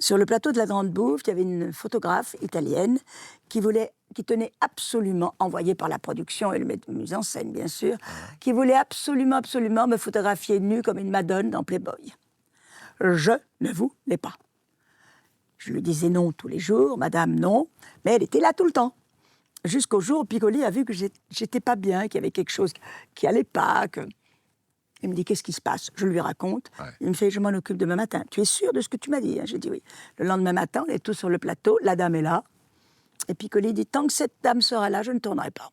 Sur le plateau de la Grande Bouffe, il y avait une photographe italienne qui tenait absolument, envoyée par la production et le mise en scène, bien sûr, qui voulait absolument me photographier nue comme une madone dans Playboy. Je ne voulais pas. Je lui disais non tous les jours, madame, non, mais elle était là tout le temps. Jusqu'au jour où Piccoli a vu que j'étais pas bien, qu'il y avait quelque chose qui allait pas, que... Il me dit, qu'est-ce qui se passe? Je lui raconte. Ouais. Il me fait, je m'en occupe demain matin. Tu es sûr de ce que tu m'as dit? J'ai dit oui. Le lendemain matin, on est tous sur le plateau, la dame est là. Et Piccoli dit, tant que cette dame sera là, je ne tournerai pas.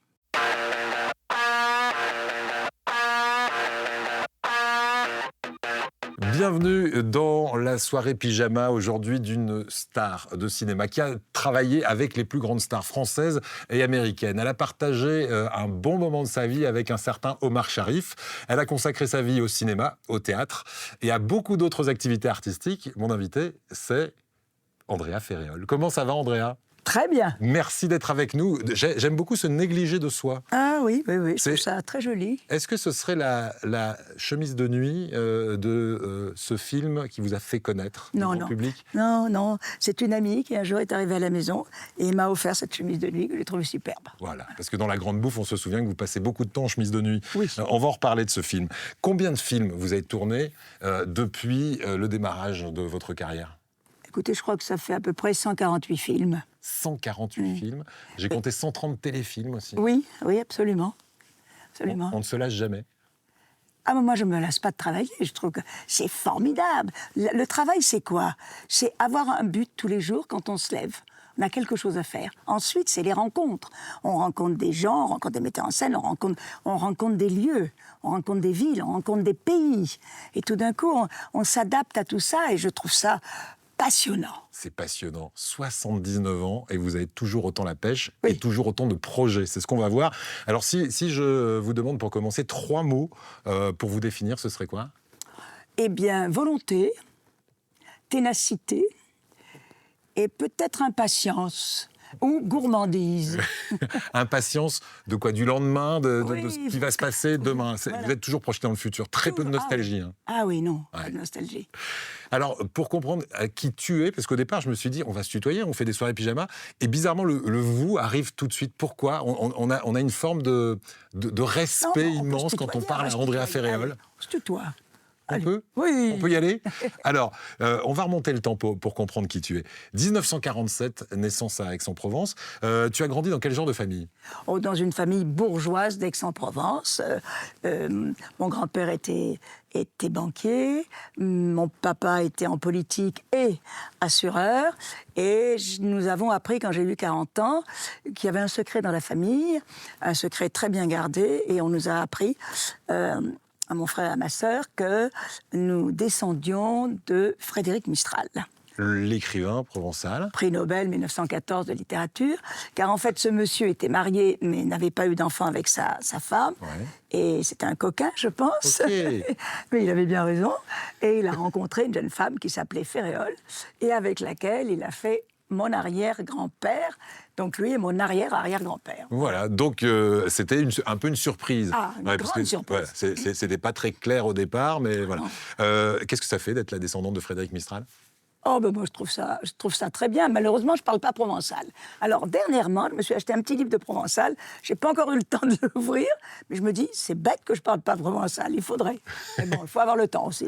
Bienvenue dans la soirée pyjama aujourd'hui d'une star de cinéma qui a travaillé avec les plus grandes stars françaises et américaines. Elle a partagé un bon moment de sa vie avec un certain Omar Sharif. Elle a consacré sa vie au cinéma, au théâtre et à beaucoup d'autres activités artistiques. Mon invité, c'est Andrea Ferréol. Comment ça va, Andrea ? Très bien. Merci d'être avec nous. J'aime beaucoup ce négligé de soi. Ah oui, je trouve ça très joli. Est-ce que ce serait la chemise de nuit de ce film qui vous a fait connaître du grand public ? Non. C'est une amie qui un jour est arrivée à la maison et m'a offert cette chemise de nuit que j'ai trouvée superbe. Voilà, parce que dans La Grande Bouffe, on se souvient que vous passez beaucoup de temps en chemise de nuit. Oui. On va en reparler de ce film. Combien de films vous avez tourné depuis le démarrage de votre carrière ? Écoutez, je crois que ça fait à peu près 148 films. 148 films. J'ai compté 130 téléfilms aussi. Oui, absolument. On ne se lâche jamais. Ah, mais moi, je ne me lasse pas de travailler. Je trouve que c'est formidable. Le travail, c'est quoi? C'est avoir un but tous les jours quand on se lève. On a quelque chose à faire. Ensuite, c'est les rencontres. On rencontre des gens, on rencontre des metteurs en scène, on rencontre des lieux, on rencontre des villes, on rencontre des pays. Et tout d'un coup, on s'adapte à tout ça et je trouve ça passionnant. C'est passionnant. 79 ans et vous avez toujours autant la pêche et toujours autant de projets. C'est ce qu'on va voir. Alors, si je vous demande pour commencer 3 mots pour vous définir, ce serait quoi ? Eh bien, volonté, ténacité et peut-être impatience. Ou gourmandise. Impatience de quoi? Du lendemain, de ce qui va se passer demain. Voilà. Vous êtes toujours projeté dans le futur. Très peu de nostalgie. Ah oui, non, pas de nostalgie. Alors, pour comprendre qui tu es, parce qu'au départ, je me suis dit, on va se tutoyer, on fait des soirées pyjama, et bizarrement, le vous arrive tout de suite. Pourquoi ? On a une forme de respect immense quand on parle à Andrea Ferréol. On se tutoie. On peut ? Oui. On peut y aller ? Alors, on va remonter le temps pour comprendre qui tu es. 1947, naissance à Aix-en-Provence. Tu as grandi dans quel genre de famille ? Dans une famille bourgeoise d'Aix-en-Provence. Mon grand-père était banquier, mon papa était en politique et assureur. Et nous avons appris, quand j'ai eu 40 ans, qu'il y avait un secret dans la famille, un secret très bien gardé. Et on nous a appris... à mon frère et à ma sœur, que nous descendions de Frédéric Mistral. L'écrivain provençal. Prix Nobel 1914 de littérature, car en fait ce monsieur était marié mais n'avait pas eu d'enfant avec sa femme, et c'était un coquin, je pense, mais il avait bien raison, et il a rencontré une jeune femme qui s'appelait Ferréol, et avec laquelle il a fait mon arrière-grand-père, donc lui est mon arrière-arrière-grand-père. Voilà, donc c'était un peu une surprise. Ah, une grande surprise. C'était pas très clair au départ, mais voilà. Qu'est-ce que ça fait d'être la descendante de Frédéric Mistral ? Oh, ben moi, je trouve ça très bien. Malheureusement, je ne parle pas provençal. Alors, dernièrement, je me suis acheté un petit livre de provençal. Je n'ai pas encore eu le temps de l'ouvrir, mais je me dis, c'est bête que je ne parle pas provençal. Il faudrait. Mais bon, il faut avoir le temps aussi.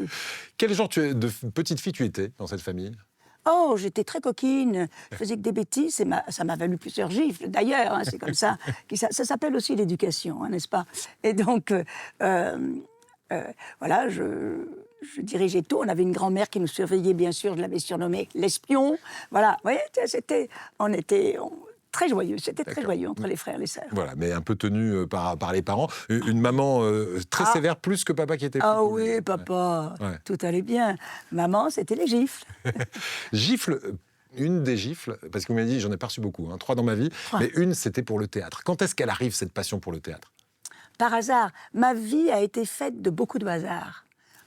Quel genre de petite fille tu étais dans cette famille ? Oh, j'étais très coquine, je faisais que des bêtises, et ça m'a valu plusieurs gifles, d'ailleurs, hein, c'est comme ça. Ça s'appelle aussi l'éducation, hein, n'est-ce pas ? Et donc, voilà, je dirigeais tout. On avait une grand-mère qui nous surveillait, bien sûr, je l'avais surnommée l'espion. Voilà, vous voyez, on était très joyeux, c'était très joyeux entre les frères et les sœurs. Voilà, mais un peu tenu par les parents. Une maman très sévère, plus que papa qui était... Ah oui, papa, tout allait bien. Maman, c'était les gifles. Gifles, une des gifles, parce que vous m'avez dit, j'en ai pas reçu beaucoup, 3 dans ma vie, mais une, c'était pour le théâtre. Quand est-ce qu'elle arrive, cette passion pour le théâtre ? Par hasard. Ma vie a été faite de beaucoup de hasards.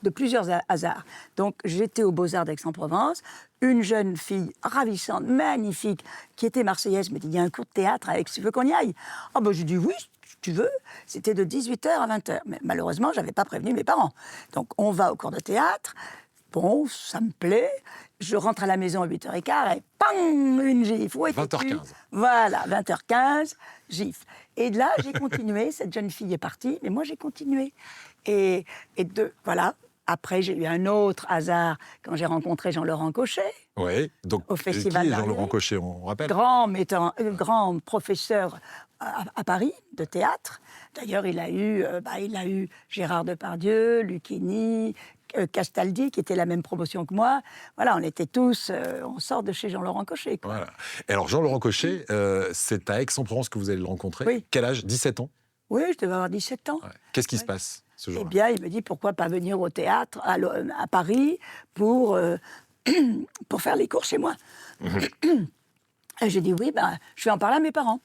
De plusieurs hasards. Donc, j'étais aux Beaux-Arts d'Aix-en-Provence, une jeune fille ravissante, magnifique, qui était marseillaise, me dit, il y a un cours de théâtre à Aix, tu veux qu'on y aille ? Ah ben, j'ai dit oui, si tu veux. C'était de 18h à 20h. Mais malheureusement, je n'avais pas prévenu mes parents. Donc, on va au cours de théâtre. Bon, ça me plaît. je rentre à la maison à 8h15 et pang, une gifle. 20h15. Voilà, 20h15, gifle. Et là, j'ai continué. Cette jeune fille est partie, mais moi, j'ai continué. Voilà. Après, j'ai eu un autre hasard quand j'ai rencontré Jean-Laurent Cochet. Oui, donc Au Festival qui est d'Arié. Jean-Laurent Cochet, on rappelle? Grand professeur à Paris de théâtre. D'ailleurs, il a eu Gérard Depardieu, Lucchini, Castaldi, qui était la même promotion que moi. Voilà, on était tous, on sort de chez Jean-Laurent Cochet, quoi. Voilà. Et alors, Jean-Laurent Cochet, c'est à Aix-en-Provence que vous allez le rencontrer. Oui. Quel âge? 17 ans? Oui, je devais avoir 17 ans. Ouais. Qu'est-ce qui se passe ce Eh jour-là? bien, il me dit, pourquoi pas venir au théâtre à Paris pour faire les cours chez moi. Et j'ai dit oui, je vais en parler à mes parents.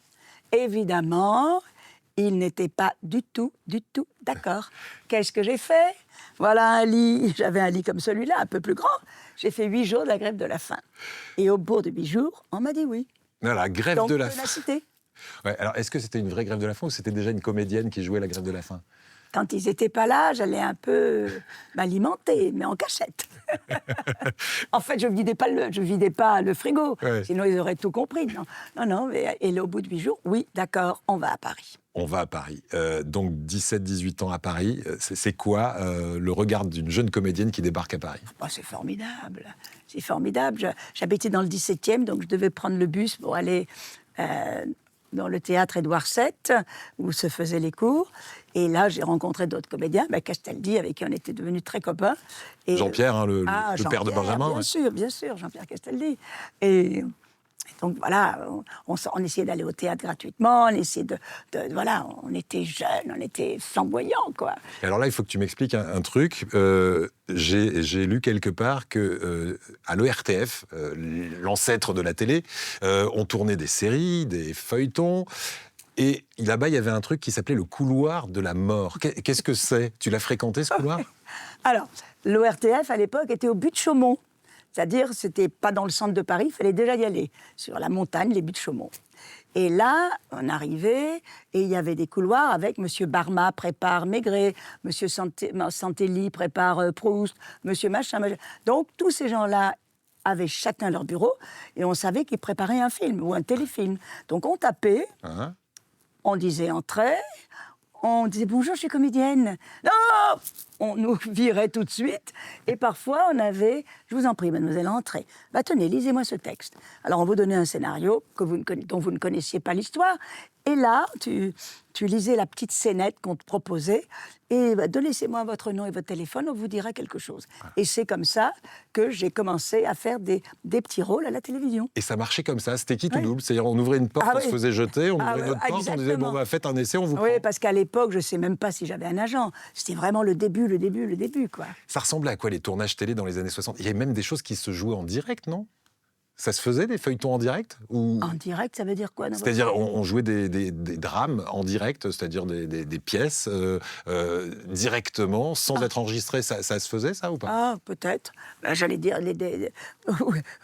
Évidemment, ils n'étaient pas du tout d'accord. Qu'est-ce que j'ai fait? Voilà un lit, j'avais un lit comme celui-là, un peu plus grand. J'ai fait 8 jours de la grève de la faim. Et au bout de 8 jours, on m'a dit oui. La grève Donc, de la la faim. cité. Ouais, alors, est-ce que c'était une vraie grève de la faim ou c'était déjà une comédienne qui jouait la grève de la faim? Quand ils n'étaient pas là, j'allais un peu m'alimenter, mais en cachette. En fait, je ne vidais pas le frigo, Ouais. sinon ils auraient tout compris. Non, et là, au bout de 8 jours, oui, d'accord, on va à Paris. On va à Paris. Donc 17-18 ans à Paris, c'est quoi le regard d'une jeune comédienne qui débarque à Paris? Oh, c'est formidable, c'est formidable. J'habitais dans le 17e, donc je devais prendre le bus pour aller dans le théâtre Édouard VII, où se faisaient les cours. Et là, j'ai rencontré d'autres comédiens, Castaldi, avec qui on était devenus très copains. Et, Jean-Pierre, le père de Jean-Pierre, Benjamin. Bien sûr, Jean-Pierre Castaldi. Et donc voilà, on essayait d'aller au théâtre gratuitement, voilà, on était jeunes, on était flamboyants, quoi. Et alors là, il faut que tu m'expliques un truc. J'ai lu quelque part que à l'ORTF, l'ancêtre de la télé, on tournait des séries, des feuilletons. Et là-bas, il y avait un truc qui s'appelait le couloir de la mort. Qu'est-ce que c'est? Tu l'as fréquenté, ce couloir? Alors, l'ORTF, à l'époque, était au but de Chaumont. C'est-à-dire, c'était pas dans le centre de Paris, il fallait déjà y aller, sur la montagne, les buts de Chaumont. Et là, on arrivait, et il y avait des couloirs avec M. Barma prépare Maigret, M. Santelli prépare Proust, M. Machin. Donc, tous ces gens-là avaient chacun leur bureau, et on savait qu'ils préparaient un film ou un téléfilm. Donc, on tapait, on disait entrée, on disait bonjour, je suis comédienne. Non, on nous virait tout de suite. Et parfois, on avait, je vous en prie, mademoiselle, entrez. Tenez, lisez-moi ce texte. Alors, on vous donnait un scénario dont vous ne connaissiez pas l'histoire. Et là, tu lisais la petite scénette qu'on te proposait. Et laissez-moi votre nom et votre téléphone, on vous dira quelque chose. Et c'est comme ça que j'ai commencé à faire des petits rôles à la télévision. Et ça marchait comme ça, c'était quitte ou double. C'est-à-dire, on ouvrait une porte, on se faisait jeter, on ouvrait une autre porte, on disait, faites un essai, on vous prend. Oui, parce qu'à l'époque, je ne sais même pas si j'avais un agent. C'était vraiment le début, quoi. Ça ressemblait à quoi, les tournages télé dans les années 60? Il y avait même des choses qui se jouaient en direct, non? Ça se faisait, des feuilletons en direct ou... En direct, ça veut dire quoi? C'est-à-dire, on jouait des drames en direct, c'est-à-dire des pièces directement, sans être enregistrées. Ça se faisait, ça, ou pas? Ah, peut-être. J'allais dire...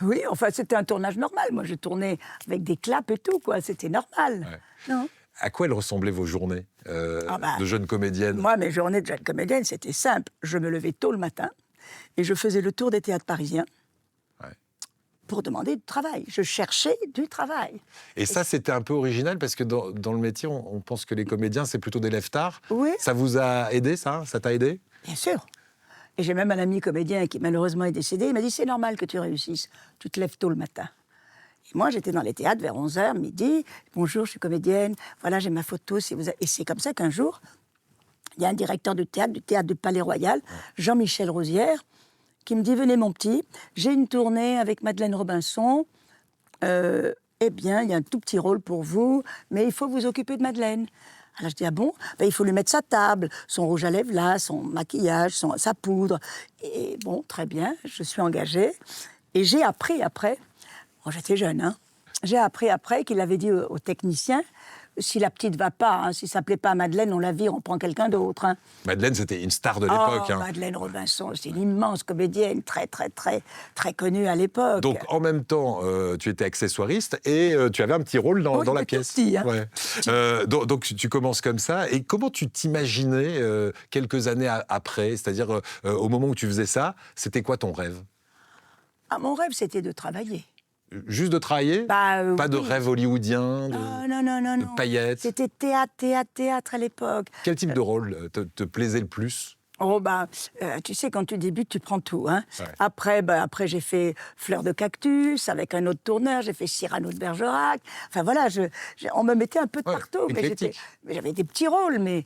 Oui, enfin, c'était un tournage normal. Moi, je tournais avec des claps et tout, quoi. C'était normal. Ouais. Non. À quoi elles ressemblaient vos journées de jeune comédienne? Moi, mes journées de jeune comédienne, c'était simple. Je me levais tôt le matin et je faisais le tour des théâtres parisiens pour demander du travail. Je cherchais du travail. Et ça, c'était un peu original parce que dans le métier, on pense que les comédiens, c'est plutôt des lève-tard. Oui. Ça vous a aidé, ça? Ça t'a aidé? Bien sûr. Et j'ai même un ami comédien qui malheureusement est décédé. Il m'a dit, c'est normal que tu réussisses. Tu te lèves tôt le matin. Et moi, j'étais dans les théâtres vers 11h, midi. Bonjour, je suis comédienne. Voilà, j'ai ma photo. Et c'est comme ça qu'un jour, il y a un directeur du théâtre du Palais Royal, Jean-Michel Rosière, qui me dit, venez mon petit, j'ai une tournée avec Madeleine Robinson. Eh bien, il y a un tout petit rôle pour vous, mais il faut vous occuper de Madeleine. Alors je dis, ah bon? Il faut lui mettre sa table, son rouge à lèvres là, son maquillage, sa poudre. Et bon, très bien, je suis engagée. Et j'ai appris après, j'étais jeune, hein, j'ai appris après qu'il avait dit au technicien, si la petite va pas, si ça plaît pas à Madeleine, on la vire, on prend quelqu'un d'autre. Hein. Madeleine, c'était une star de l'époque. Madeleine Robinson, c'est une immense comédienne, très, très, très, très connue à l'époque. Donc, en même temps, tu étais accessoiriste et tu avais un petit rôle dans la pièce. Petit, hein. Donc, tu commences comme ça. Et comment tu t'imaginais quelques années après? C'est-à-dire, au moment où tu faisais ça, c'était quoi ton rêve? Ah, mon rêve, c'était de travailler. Juste de travailler? Bah, Pas de oui. rêve hollywoodien, Ah, non. de paillettes? C'était théâtre à l'époque. Quel type de rôle te plaisait le plus? Oh tu sais, quand tu débutes, tu prends tout. Hein. Ouais. Après, j'ai fait Fleur de cactus avec un autre tourneur, j'ai fait Cyrano de Bergerac. Enfin voilà, on me mettait un peu de Ouais, partout. éclectique. Mais j'avais des petits rôles, mais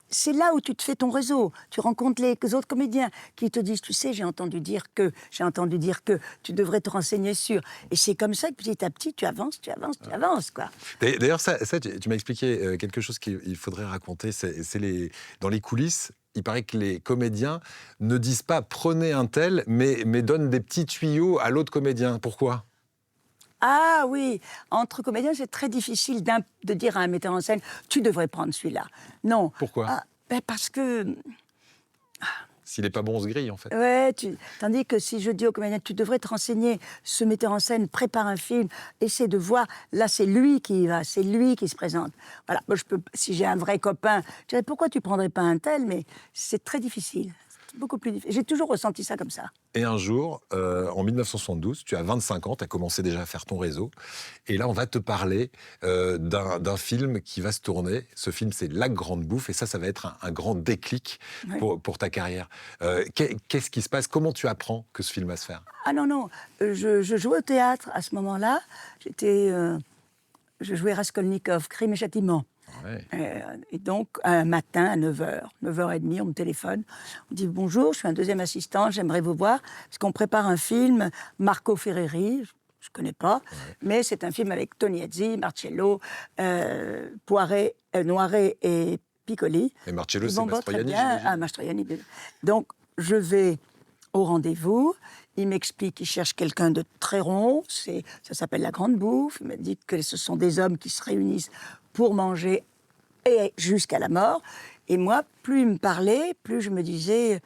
c'est là où tu te fais ton réseau. Tu rencontres les autres comédiens qui te disent, tu sais, j'ai entendu dire que, tu devrais te renseigner sur. Et c'est comme ça que petit à petit, tu avances, quoi. D'ailleurs, tu m'as expliqué quelque chose qu'il faudrait raconter. Dans les coulisses, il paraît que les comédiens ne disent pas « prenez un tel », mais donnent des petits tuyaux à l'autre comédien. Pourquoi? Ah oui, entre comédiens, c'est très difficile de dire à un metteur en scène « tu devrais prendre celui-là ». Non. Pourquoi? Parce que... S'il n'est pas bon, on se grille, en fait. Ouais, tandis que si je dis au comédien, tu devrais te renseigner, ce metteur en scène prépare un film, essaie de voir, là c'est lui qui y va, c'est lui qui se présente. Voilà, moi si j'ai un vrai copain, je dirais pourquoi tu prendrais pas un tel, mais c'est très difficile, c'est beaucoup plus difficile. J'ai toujours ressenti ça comme ça. Et un jour, en 1972, tu as 25 ans, tu as commencé déjà à faire ton réseau. Et là, on va te parler d'un film qui va se tourner. Ce film, c'est La Grande Bouffe. Et ça va être un grand déclic pour ta carrière. Qu'est-ce qui se passe? Comment tu apprends que ce film va se faire? Ah non, je jouais au théâtre à ce moment-là. Je jouais Raskolnikov, Crime et Châtiment. Ouais. Et donc, un matin, à 9h, 9h30, on me téléphone. On dit « Bonjour, je suis un deuxième assistant, j'aimerais vous voir. » Parce qu'on prépare un film, Marco Ferreri, je ne connais pas, mais c'est un film avec Tony Hazzi, Marcello, Noiret et Piccoli. Et Marcello, c'est Très Mastroianni, bien. j'imagine. Ah, Mastroianni. Donc, je vais au rendez-vous. Il m'explique qu'il cherche quelqu'un de très rond. Ça s'appelle La Grande Bouffe. Il me dit que ce sont des hommes qui se réunissent pour manger et jusqu'à la mort. Et moi, plus il me parlait, plus je me disais,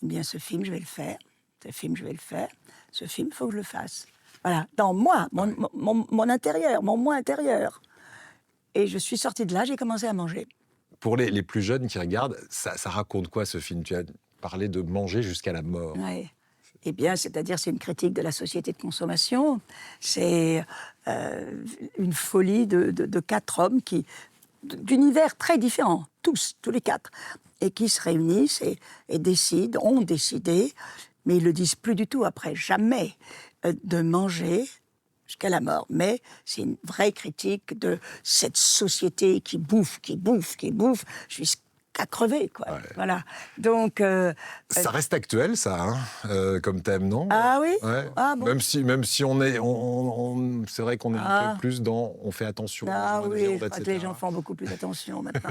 eh bien, ce film, je vais le faire. Ce film, je vais le faire. Ce film, il faut que je le fasse. Voilà, dans moi, mon intérieur, mon moi intérieur. Et je suis sortie de là, j'ai commencé à manger. Pour les plus jeunes qui regardent, ça raconte quoi, ce film? Tu as parlé de manger jusqu'à la mort. Ouais. Eh bien, c'est-à-dire, c'est une critique de la société de consommation. C'est une folie de 4 hommes d'univers très différents, tous les 4, et qui se réunissent et ont décidé, mais ils le disent plus du tout après, jamais, de manger jusqu'à la mort. Mais c'est une vraie critique de cette société qui bouffe jusqu'à crever, quoi. Ouais. Voilà. Donc... Ça reste actuel, ça, hein, comme thème, non? Ah oui? Ouais. Ah bon? Même si c'est vrai qu'on est un peu plus dans... On fait attention. Ah aux oui, viandes, je crois que etc. les gens font beaucoup plus attention maintenant.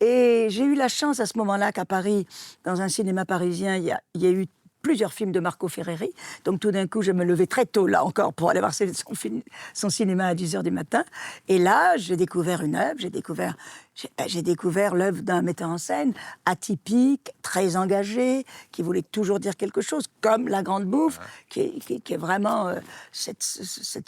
Et j'ai eu la chance à ce moment-là qu'à Paris, dans un cinéma parisien, il y a eu plusieurs films de Marco Ferreri. Donc tout d'un coup, je me levais très tôt, là encore, pour aller voir son cinéma à 10h du matin. Et là, j'ai découvert une œuvre, j'ai découvert l'œuvre d'un metteur en scène atypique, très engagé, qui voulait toujours dire quelque chose, comme La Grande Bouffe, qui est vraiment cette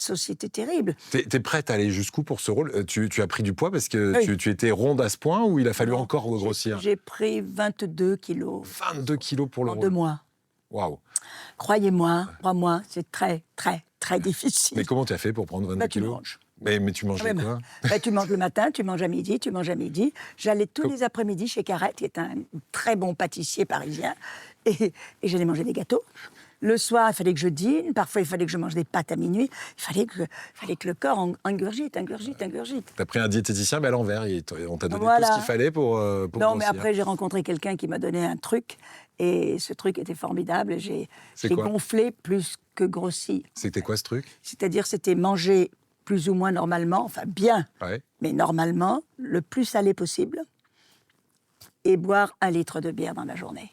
société terrible. T'es prête à aller jusqu'où pour ce rôle? Tu as pris du poids parce que Oui. tu étais ronde à ce point, ou il a fallu Non, encore grossir? J'ai pris 22 kilos 22 kilos pour le en rôle. 2 mois. Waouh. Croyez-moi, crois-moi, c'est très, très, très difficile. Mais comment tu as fait pour prendre 22 Tu kilos? manges. Mais tu mangeais Ouais, quoi? Tu manges le matin, tu manges à midi, tu manges à midi. J'allais tous les après-midi chez Carrette, qui est un très bon pâtissier parisien, et j'allais manger des gâteaux. Le soir, il fallait que je dîne. Parfois, il fallait que je mange des pâtes à minuit. Il fallait que le corps ingurgite. T'as pris un diététicien, mais à l'envers. On t'a donné Voilà. tout ce qu'il fallait pour Non, grossir. mais après, j'ai rencontré quelqu'un qui m'a donné un truc. Et ce truc était formidable. J'ai quoi? gonflé plus que grossi. C'était quoi ce truc? C'est-à-dire, c'était manger plus ou moins normalement, enfin bien, Ouais. mais normalement, le plus salé possible, et boire 1 litre de bière dans la journée.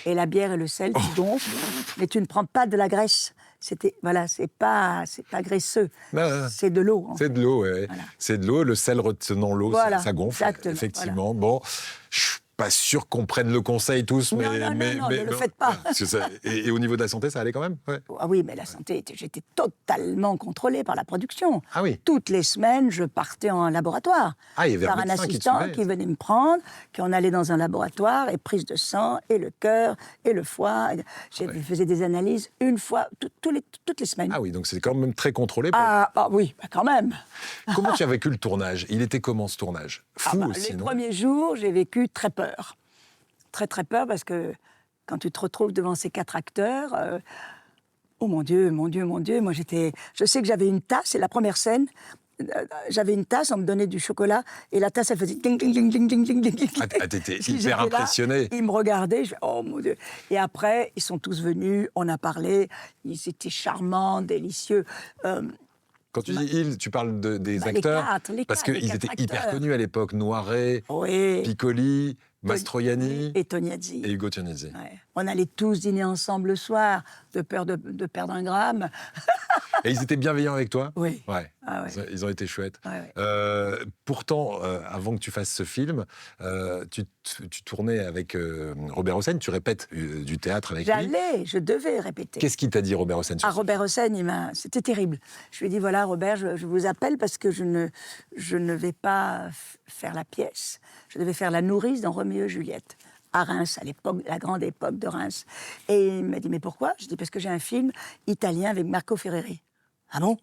Et la bière et le sel, tu gonfles, mais tu ne prends pas de la graisse. C'est pas graisseux. Non. C'est de l'eau. C'est de l'eau, ouais. Voilà. C'est de l'eau, le sel retenant l'eau, Voilà, ça gonfle, exactement, effectivement. Bon, pas sûr qu'on prenne le conseil tous, Non, non, non, ne le faites pas. Parce que et au niveau de la santé, ça allait quand même? Ouais. Ah oui, mais la santé, j'étais totalement contrôlée par la production. Ah oui. Toutes les semaines, je partais en laboratoire. Ah, il y avait par un un médecin assistant qui venait me prendre, qu'on allait dans un laboratoire, et prise de sang, et le cœur, et le foie. Je faisais des analyses une fois, toutes les semaines. Ah oui, donc c'est quand même très contrôlé. Ah bah oui, bah quand même. Comment tu as vécu le tournage? Il était comment ce tournage? Fou aussi, les non? premiers jours, j'ai vécu très peur. Très, très peur, parce que quand tu te retrouves devant ces 4 acteurs... oh mon Dieu, mon Dieu, mon Dieu. Moi, je sais que j'avais une tasse, c'est la première scène. J'avais une tasse, on me donnait du chocolat, et la tasse, elle faisait ding, ding, ding, ding, ding, ding, ding, ding. Ah, t'étais hyper impressionné. Ils me regardaient, je fais, oh mon Dieu. Et après, ils sont tous venus, on a parlé, ils étaient charmants, délicieux. Quand tu dis ils, tu parles des acteurs? Parce qu'ils étaient hyper connus à l'époque. Noiret, oui. Piccoli, Mastroianni et Tognazzi. Et Ugo Tognazzi. Ouais. On allait tous dîner ensemble le soir, de peur de perdre un gramme. Et ils étaient bienveillants avec toi? Oui. Ouais. Ah ouais. Ils ont été chouettes. Ouais. Pourtant, avant que tu fasses ce film, tu tournais avec Robert Hossein, tu répètes du théâtre avec lui. Je devais répéter. Qu'est-ce qu'il t'a dit, Robert Hossein? Robert Hossein, c'était terrible. Je lui ai dit, voilà, Robert, je vous appelle parce que je ne vais pas faire la pièce. Je devais faire la nourrice dans Roméo et Juliette, à Reims, à l'époque, la grande époque de Reims. Et il m'a dit, mais pourquoi? Je dis, parce que j'ai un film italien avec Marco Ferreri. Ah bon?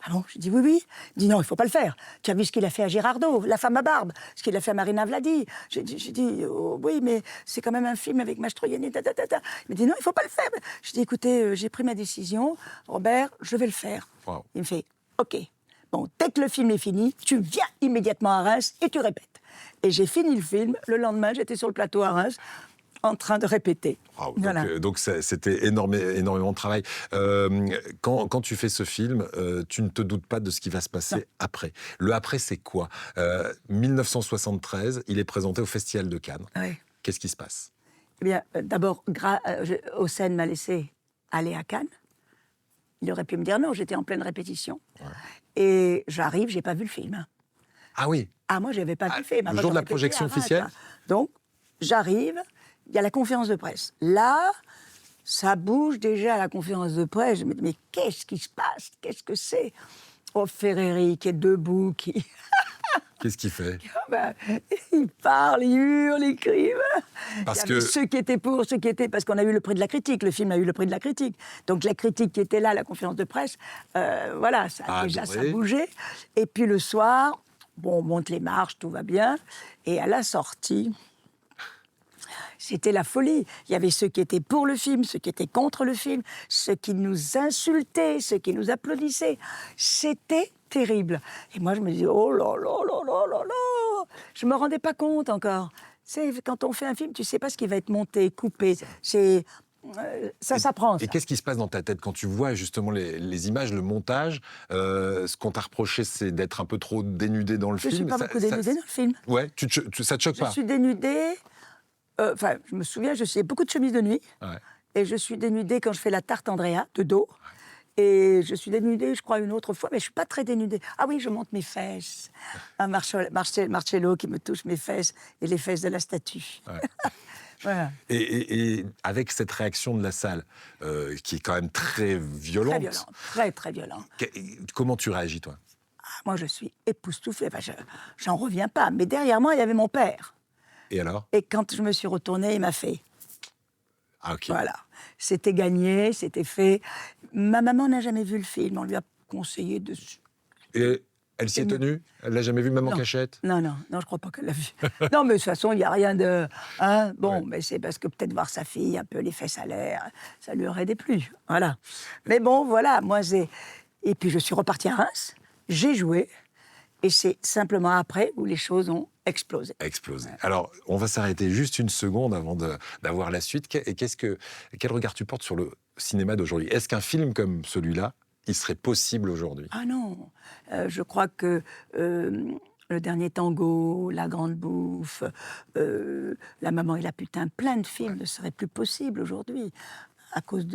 Ah bon? Je dis, oui, oui. Il dit, non, il ne faut pas le faire. Tu as vu ce qu'il a fait à Girardot, La femme à barbe, ce qu'il a fait à Marina Vladi. J'ai dit, oh, oui, mais c'est quand même un film avec Mastroianni, Il me dit, non, il ne faut pas le faire. Je dis, écoutez, j'ai pris ma décision, Robert, je vais le faire. Wow. Il me fait, OK. Bon, dès que le film est fini, tu viens immédiatement à Reims et tu répètes. Et j'ai fini le film. Le lendemain, j'étais sur le plateau à Reims, en train de répéter. Wow, voilà. Donc c'était énormément de travail. Quand tu fais ce film, tu ne te doutes pas de ce qui va se passer après. Le après, c'est quoi? 1973, il est présenté au Festival de Cannes. Oui. Qu'est-ce qui se passe? Eh bien, d'abord, Hossein m'a laissé aller à Cannes. Il aurait pu me dire non, j'étais en pleine répétition. Ouais. Et j'arrive, j'ai pas vu le film. Ah oui? Ah, moi, j'avais pas vu le film. Le jour de la projection officielle? Donc, j'arrive, il y a la conférence de presse. Là, ça bouge déjà à la conférence de presse. Je me dis, mais qu'est-ce qui se passe? Qu'est-ce que c'est? Oh, Ferreri qui est debout, qui... Qu'est-ce qu'il fait? Il parle, il hurle, il crie. Parce il y avait ceux qui étaient pour, ceux qui étaient... Parce qu'on a eu le prix de la critique, le film a eu le prix de la critique. Donc la critique qui était là, à la conférence de presse, voilà, ça bougeait. Et puis le soir, bon, on monte les marches, tout va bien. Et à la sortie... C'était la folie. Il y avait ceux qui étaient pour le film, ceux qui étaient contre le film, ceux qui nous insultaient, ceux qui nous applaudissaient. C'était terrible. Et moi, je me disais, oh là là là là là là. Je ne me rendais pas compte encore. Quand on fait un film, tu ne sais pas ce qui va être monté, coupé. Ça s'apprend. Et qu'est-ce qui se passe dans ta tête quand tu vois justement les images, le montage? Ce qu'on t'a reproché, c'est d'être un peu trop dénudée dans le film. Je ne suis pas beaucoup dénudée dans le film. Ouais, ça te choque pas? Je suis dénudée... Enfin, je me souviens, j'ai beaucoup de chemises de nuit. Ouais. Et je suis dénudée quand je fais la tarte Andrea, de dos. Ouais. Et je suis dénudée, je crois, une autre fois, mais je ne suis pas très dénudée. Ah oui, je monte mes fesses. Un Marcello qui me touche mes fesses et les fesses de la statue. Ouais. Voilà. Et avec cette réaction de la salle, qui est quand même très violente. Très violente, très, très violente. Comment tu réagis, toi? Moi, je suis époustouflée. Enfin, j'en reviens pas. Mais derrière moi, il y avait mon père. Et alors? Et quand je me suis retournée, il m'a fait. Ah, ok. Voilà. C'était gagné, c'était fait. Ma maman n'a jamais vu le film. On lui a conseillé de... Et elle s'y est tenue? Elle l'a jamais vu, même en cachette? Non, je crois pas qu'elle l'a vu. Non, mais de toute façon, il n'y a rien de... Hein, bon, ouais. Mais c'est parce que peut-être voir sa fille un peu les fesses à l'air, ça lui aurait déplu. Voilà. Mais bon, voilà, moi, j'ai... Et puis, je suis repartie à Reims, j'ai joué, et c'est simplement après où les choses ont explosé. Explosé. Ouais. Alors, on va s'arrêter juste une seconde avant d'avoir la suite. Quel regard tu portes sur le cinéma d'aujourd'hui? Est-ce qu'un film comme celui-là, il serait possible aujourd'hui? Ah non. Je crois que Le Dernier Tango, La Grande Bouffe, La Maman et la Putain, plein de films ne seraient plus possibles aujourd'hui à cause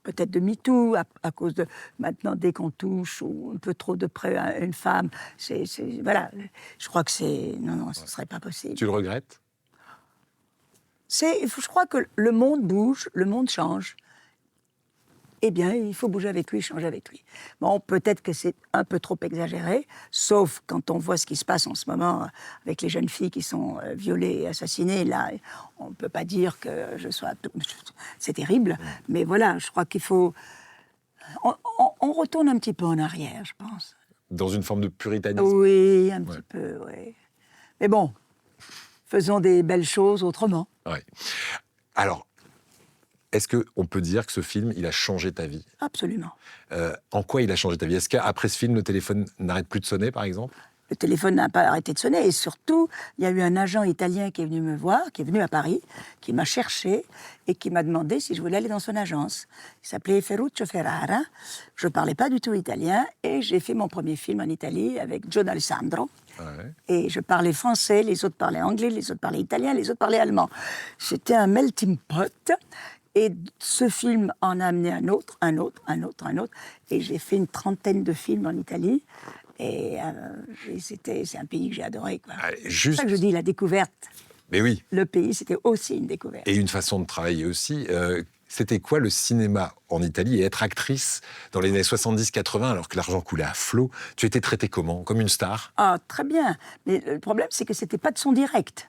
peut-être de MeToo, à cause de maintenant, dès qu'on touche ou un peu trop de près à une femme, voilà. Je crois que non, ce ne serait pas possible. Tu le regrettes? Je crois que le monde bouge, le monde change. Eh bien, il faut bouger avec lui, changer avec lui. Bon, peut-être que c'est un peu trop exagéré, sauf quand on voit ce qui se passe en ce moment avec les jeunes filles qui sont violées et assassinées. Là, on ne peut pas dire que je sois... C'est terrible, mais voilà, je crois qu'il faut... On retourne un petit peu en arrière, je pense. Dans une forme de puritanisme. Oui, un petit peu, oui. Mais bon, faisons des belles choses autrement. Ouais. Alors, est-ce qu'on peut dire que ce film, il a changé ta vie ? Absolument. En quoi il a changé ta vie ? Est-ce qu'après ce film, le téléphone n'arrête plus de sonner, par exemple ? Le téléphone n'a pas arrêté de sonner. Et surtout, il y a eu un agent italien qui est venu me voir, qui est venu à Paris, qui m'a cherché et qui m'a demandé si je voulais aller dans son agence. Il s'appelait Ferruccio Ferrara. Je ne parlais pas du tout italien et j'ai fait mon premier film en Italie avec Joe D'Alessandro. Ouais. Et je parlais français, les autres parlaient anglais, les autres parlaient italien, les autres parlaient allemand. C'était un melting pot. Et ce film en a amené un autre. Et j'ai fait une 30aine de films en Italie. Et c'est un pays que j'ai adoré, quoi. C'est ça que je dis, la découverte. Mais oui. Le pays, c'était aussi une découverte. Et une façon de travailler aussi. C'était quoi le cinéma en Italie ? Et être actrice dans les années 70-80, alors que l'argent coulait à flot, tu étais traitée comment ? Comme une star ? Ah, très bien. Mais le problème, c'est que c'était pas de son direct.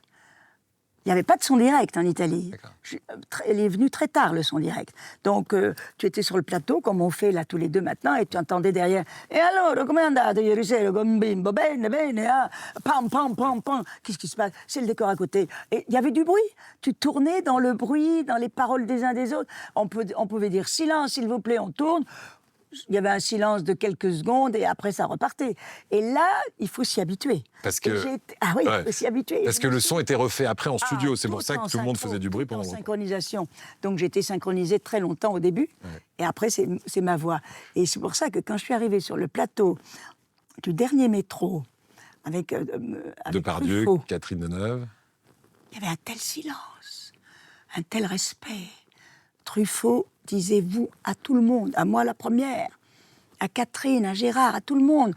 Il n'y avait pas de son direct en Italie. Elle est venue très tard, le son direct. Donc, tu étais sur le plateau, comme on fait là tous les deux maintenant, et tu entendais derrière « E allora, come è andato ieri sera con bimbo? Bene, bene, ah. Pam, pam, pam, pam. » Qu'est-ce qui se passe ? C'est le décor à côté. Et il y avait du bruit. Tu tournais dans le bruit, dans les paroles des uns des autres. On pouvait dire « Silence, s'il vous plaît, on tourne ». Il y avait un silence de quelques secondes et après ça repartait. Et là, il faut s'y habituer. Parce que... Ah oui, il faut s'y habituer. Parce que le son était refait après en studio. C'est pour ça que tout le monde faisait du bruit pendant longtemps. En synchronisation. Donc j'ai été synchronisée très longtemps au début. Ouais. Et après, c'est ma voix. Et c'est pour ça que quand je suis arrivée sur le plateau du dernier métro, avec Depardieu, Truffaut, Catherine Deneuve... Il y avait un tel silence, un tel respect. Truffaut disait vous à tout le monde, à moi la première, à Catherine, à Gérard, à tout le monde.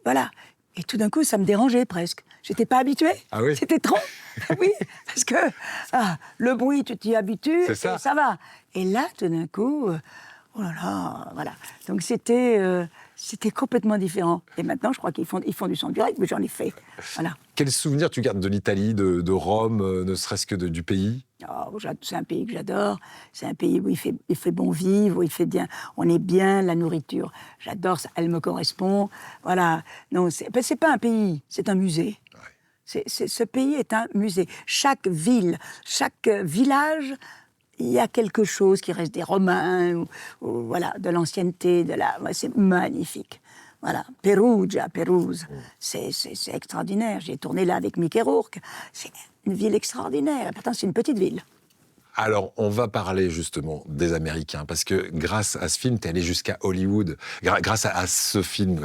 Voilà. Et tout d'un coup, ça me dérangeait presque. J'étais pas habituée. Ah oui ? C'était trop. Oui, parce que le bruit, tu t'y habitues et ça va. Et là, tout d'un coup, oh là là, voilà. Donc c'était complètement différent. Et maintenant, je crois qu'ils font du son direct, mais j'en ai fait. Voilà. Quel souvenir tu gardes de l'Italie, de Rome, ne serait-ce que du pays ? Oh, c'est un pays que j'adore. C'est un pays où il fait bon vivre, où il fait bien. On est bien, la nourriture. J'adore ça. Elle me correspond. Voilà. Non, c'est pas un pays, c'est un musée. Ouais. Ce pays est un musée. Chaque ville, chaque village, il y a quelque chose qui reste des Romains, ou voilà, de l'ancienneté. C'est magnifique. Voilà, Perugia, Pérouse, c'est extraordinaire. J'ai tourné là avec Mickey Rourke. C'est une ville extraordinaire. Pourtant, c'est une petite ville. Alors, on va parler justement des Américains, parce que grâce à ce film, tu es allé jusqu'à Hollywood. Grâce à ce film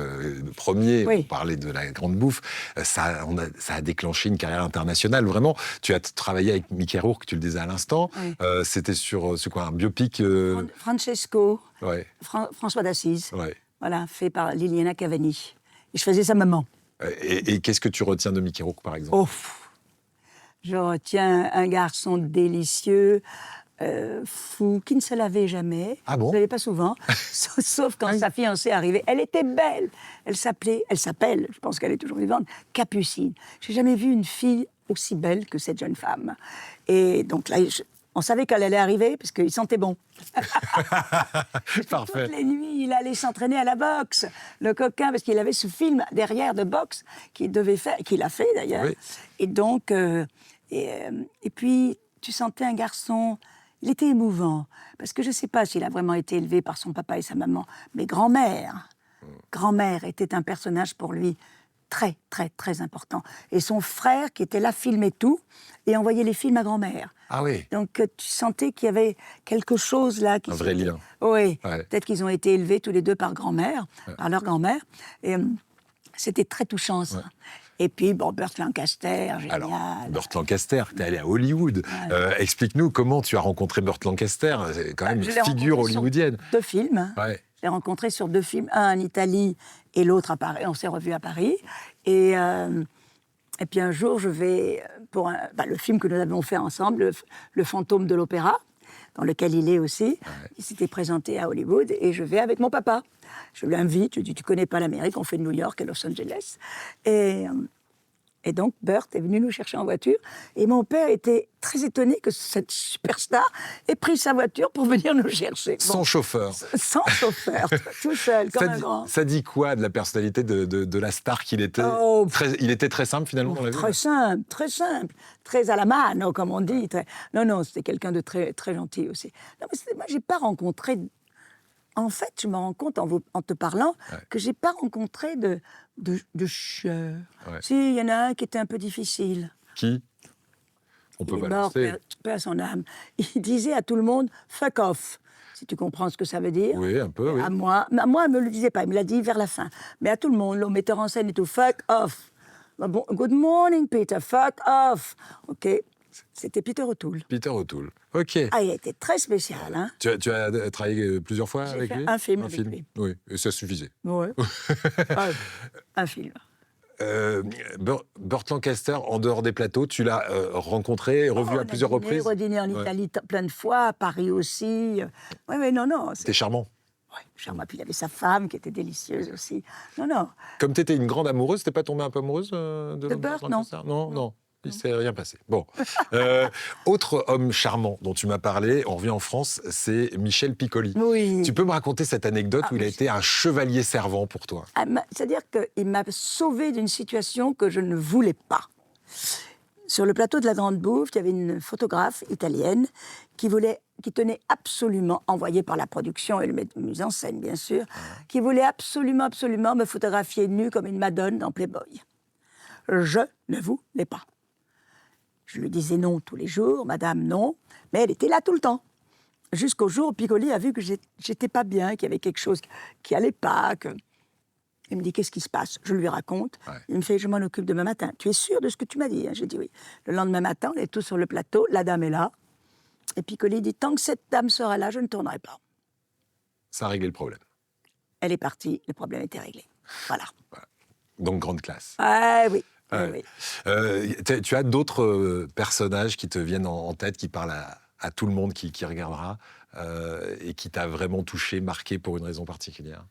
premier, oui. On parlait de la grande bouffe, ça a déclenché une carrière internationale. Vraiment, tu as travaillé avec Mickey Rourke, tu le disais à l'instant. Oui. C'était sur un biopic... Francesco, ouais. François d'Assise. Ouais. Voilà, fait par Liliana Cavani. Et je faisais sa maman. Et qu'est-ce que tu retiens de Mickey Rourke, par exemple ? Oh, je retiens un garçon délicieux, fou, qui ne se lavait jamais. Ah bon ? Je ne lavait pas souvent, sauf quand sa fiancée arrivait. Elle était belle. Elle s'appelle, je pense qu'elle est toujours vivante, Capucine. Je n'ai jamais vu une fille aussi belle que cette jeune femme. Et donc là, on savait qu'elle allait arriver parce qu'il sentait bon. Parfait. Toutes les nuits, il allait s'entraîner à la boxe, le coquin, parce qu'il avait ce film derrière de boxe qu'il devait faire, qu'il a fait d'ailleurs. Oui. Et donc, et puis, tu sentais un garçon, il était émouvant, parce que je ne sais pas s'il a vraiment été élevé par son papa et sa maman, mais grand-mère était un personnage pour lui très, très, très important. Et son frère, qui était là, filmait tout et envoyait les films à grand-mère. Ah oui. Donc, tu sentais qu'il y avait quelque chose là. Un vrai lien. Oui. Ouais. Peut-être qu'ils ont été élevés tous les deux par grand-mère, par leur grand-mère. Et c'était très touchant, ça. Ouais. Et puis, bon, Burt Lancaster, génial. Alors, Burt Lancaster, tu es allé à Hollywood. Ouais. Explique-nous comment tu as rencontré Burt Lancaster. C'est quand même une figure hollywoodienne. Sur 2 films. Ouais. Je l'ai rencontré sur 2 films, un en Italie et l'autre à Paris. On s'est revus à Paris. Et Et puis un jour, je vais pour le film que nous avons fait ensemble, le Fantôme de l'Opéra, dans lequel il est aussi. Ouais. Il s'était présenté à Hollywood et je vais avec mon papa. Je l'invite, je dis, tu connais pas l'Amérique, on fait New York et Los Angeles. Et donc, Burt est venu nous chercher en voiture. Et mon père était très étonné que cette superstar ait pris sa voiture pour venir nous chercher. Sans chauffeur. Sans chauffeur, tout seul, comme un grand. Ça dit quoi de la personnalité de la star qu'il était? Il était très simple, finalement, dans la vie? Très simple, très à la mano, comme on dit. Non, c'était quelqu'un de très, très gentil aussi. Non, mais moi, je n'ai pas rencontré... En fait, je me rends compte, en te parlant, que je n'ai pas rencontré de chœur. Ouais. Si, il y en a un qui était un peu difficile. Qui? On peut Il est mort, balancer. paix à son âme. Il disait à tout le monde « fuck off », si tu comprends ce que ça veut dire. Oui, un peu, oui. À moi, il ne me le disait pas, il me l'a dit vers la fin. Mais à tout le monde, le metteur en scène et tout, « fuck off ». Bon, « Good morning, Peter, fuck off ». OK, c'était Peter O'Toole. Peter O'Toole. OK. Ah, il a été très spécial, hein. Tu as travaillé plusieurs fois avec lui? J'ai fait un film avec lui. Oui, et ça suffisait. Ouais. Un film. Burt Lancaster, en dehors des plateaux, tu l'as rencontré, revu à plusieurs reprises? Redîné en Italie plein de fois, à Paris aussi. Oui, non. C'était charmant. Oui, charmant. Puis il avait sa femme qui était délicieuse aussi. Non. Comme tu étais une grande amoureuse, t'es pas tombée un peu amoureuse de Burt, Lancaster? Non. Il ne s'est rien passé. Bon. Autre homme charmant dont tu m'as parlé, on revient en France, c'est Michel Piccoli. Oui. Tu peux me raconter cette anecdote où il a été un chevalier servant pour toi? C'est-à-dire qu'il m'a sauvée d'une situation que je ne voulais pas. Sur le plateau de la Grande Bouffe, il y avait une photographe italienne qui tenait absolument, envoyée par la production et le mise en scène, bien sûr, qui voulait absolument me photographier nue comme une madone dans Playboy. Je ne voulais pas. Je lui disais non tous les jours, madame, non, mais elle était là tout le temps. Jusqu'au jour où Piccoli a vu que j'étais pas bien, qu'il y avait quelque chose qui allait pas, Il me dit, qu'est-ce qui se passe? Je lui raconte. Ouais. Il me fait, je m'en occupe demain matin. Tu es sûr de ce que tu m'as dit? J'ai dit oui. Le lendemain matin, on est tous sur le plateau, la dame est là. Et Piccoli dit, tant que cette dame sera là, je ne tournerai pas. Ça a réglé le problème. Elle est partie, le problème était réglé. Voilà. Donc, grande classe. Oui. Ouais. Tu as d'autres personnages qui te viennent en tête, qui parlent à tout le monde qui regardera et qui t'a vraiment touché, marqué pour une raison particulière?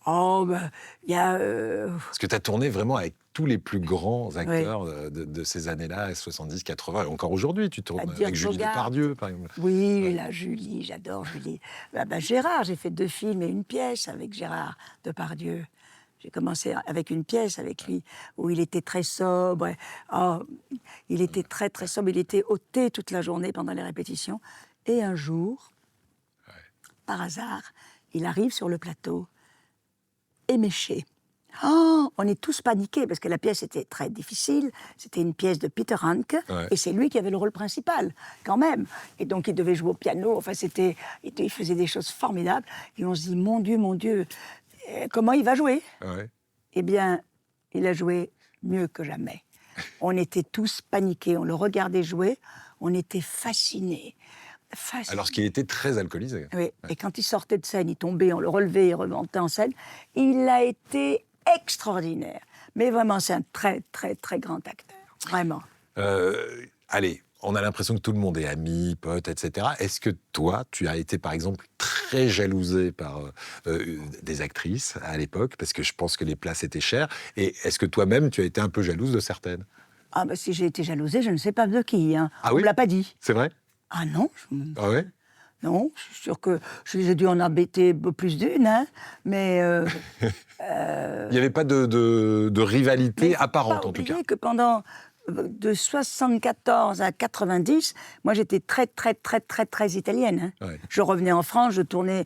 Il y a... Parce que tu as tourné vraiment avec tous les plus grands acteurs de ces années-là, 70, 80, et encore aujourd'hui, tu tournes avec Julie Depardieu, par exemple. Oui, la Julie, j'adore Julie. Gérard, j'ai fait 2 films et une pièce avec Gérard Depardieu. J'ai commencé avec une pièce avec lui où il était très sobre. Il était très, très sobre. Il était au thé toute la journée pendant les répétitions. Et un jour, par hasard, il arrive sur le plateau, éméché. On est tous paniqués parce que la pièce était très difficile. C'était une pièce de Peter Handke et c'est lui qui avait le rôle principal, quand même. Et donc, il devait jouer au piano. Enfin, il faisait des choses formidables. Et on se dit, mon Dieu, comment il va jouer? Eh bien, il a joué mieux que jamais. On était tous paniqués, on le regardait jouer, on était fascinés. Alors qu'il était très alcoolisé. Oui, et quand il sortait de scène, il tombait, on le relevait, il remontait en scène. Il a été extraordinaire. Mais vraiment, c'est un très, très, très grand acteur. Vraiment. Allez, on a l'impression que tout le monde est ami, pote, etc. Est-ce que toi, tu as été, par exemple, très jalousé par des actrices à l'époque? Parce que je pense que les places étaient chères. Et est-ce que toi-même, tu as été un peu jalouse de certaines? Si j'ai été jalousée, je ne sais pas de qui. Hein. Ah on oui? ne me l'a pas dit. C'est vrai? Ah non. Ah ouais? Non, je suis sûre que j'ai dû en embêter plus d'une, hein, mais... Il n'y avait pas de rivalité apparente, en tout cas. Mais que pendant... De 74 à 90, moi j'étais très, très, très, très, très italienne. Hein. Je revenais en France, je tournais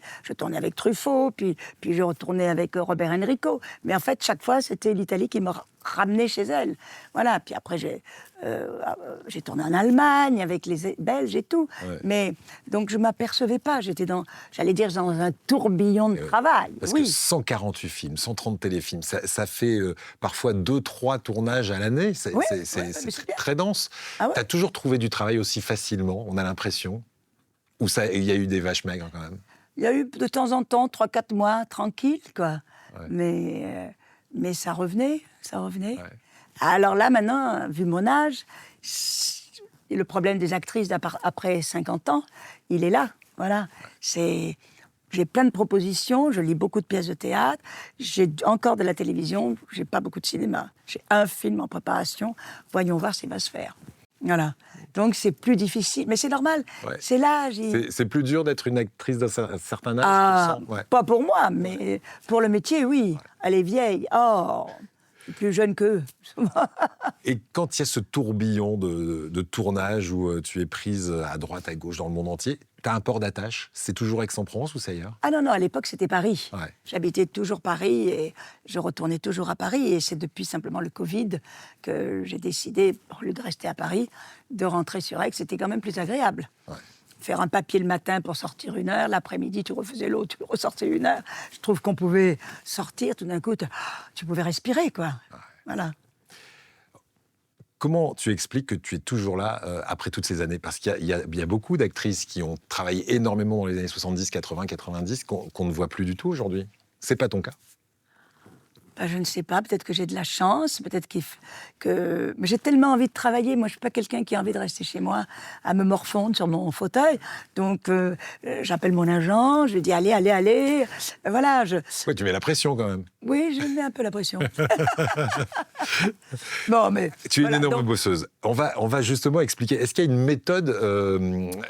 avec Truffaut, puis je retournais avec Robert Enrico. Mais en fait, chaque fois, c'était l'Italie qui me ramenait chez elle. Voilà, puis après j'ai tourné en Allemagne avec les Belges et tout. Mais donc je ne m'apercevais pas, j'étais dans un tourbillon de travail. Parce que 148 films, 130 téléfilms, ça fait parfois 2-3 tournages à l'année. C'est très dense. Tu as toujours trouvé du travail aussi facilement, on a l'impression? Ou il y a eu des vaches maigres quand même? Il y a eu de temps en temps 3-4 mois tranquille, quoi. Mais ça revenait. Alors là, maintenant, vu mon âge, le problème des actrices après 50 ans, il est là. Voilà. J'ai plein de propositions, je lis beaucoup de pièces de théâtre, j'ai encore de la télévision, j'ai pas beaucoup de cinéma. J'ai un film en préparation, voyons voir s'il va se faire. Voilà. Donc c'est plus difficile, mais c'est normal, Ouais. c'est l'âge. C'est plus dur d'être une actrice d'un certain âge, Ah, tu le sens? Ouais. pas pour moi, mais pour le métier, oui. Elle est vieille, oh, plus jeune qu'eux. Et quand il y a ce tourbillon de tournage où tu es prise à droite, à gauche dans le monde entier, tu as un port d'attache? C'est toujours Aix-en-Provence ou c'est ailleurs? Ah non, non, à l'époque, c'était Paris. Ouais. J'habitais toujours Paris et je retournais toujours à Paris. Et c'est depuis simplement le Covid que j'ai décidé, au lieu de rester à Paris, de rentrer sur Aix. C'était quand même plus agréable. Ouais. Faire un papier le matin pour sortir 1 heure, l'après-midi, tu refaisais l'autre, tu ressortais 1 heure. Je trouve qu'on pouvait sortir, tout d'un coup, tu pouvais respirer, quoi. Ouais. Voilà. Comment tu expliques que tu es toujours là après toutes ces années? Parce qu'il y a beaucoup d'actrices qui ont travaillé énormément dans les années 70, 80, 90, qu'on ne voit plus du tout aujourd'hui. C'est pas ton cas? Ben, je ne sais pas, peut-être que j'ai de la chance, peut-être mais j'ai tellement envie de travailler. Moi, je ne suis pas quelqu'un qui a envie de rester chez moi à me morfondre sur mon fauteuil. Donc, j'appelle mon agent, je lui dis allez, allez, allez. Voilà. Ouais, tu mets la pression quand même. Oui, je mets un peu la pression. Bon, mais Tu es voilà, une énorme donc, bosseuse. On va justement expliquer. Est-ce qu'il y a une méthode,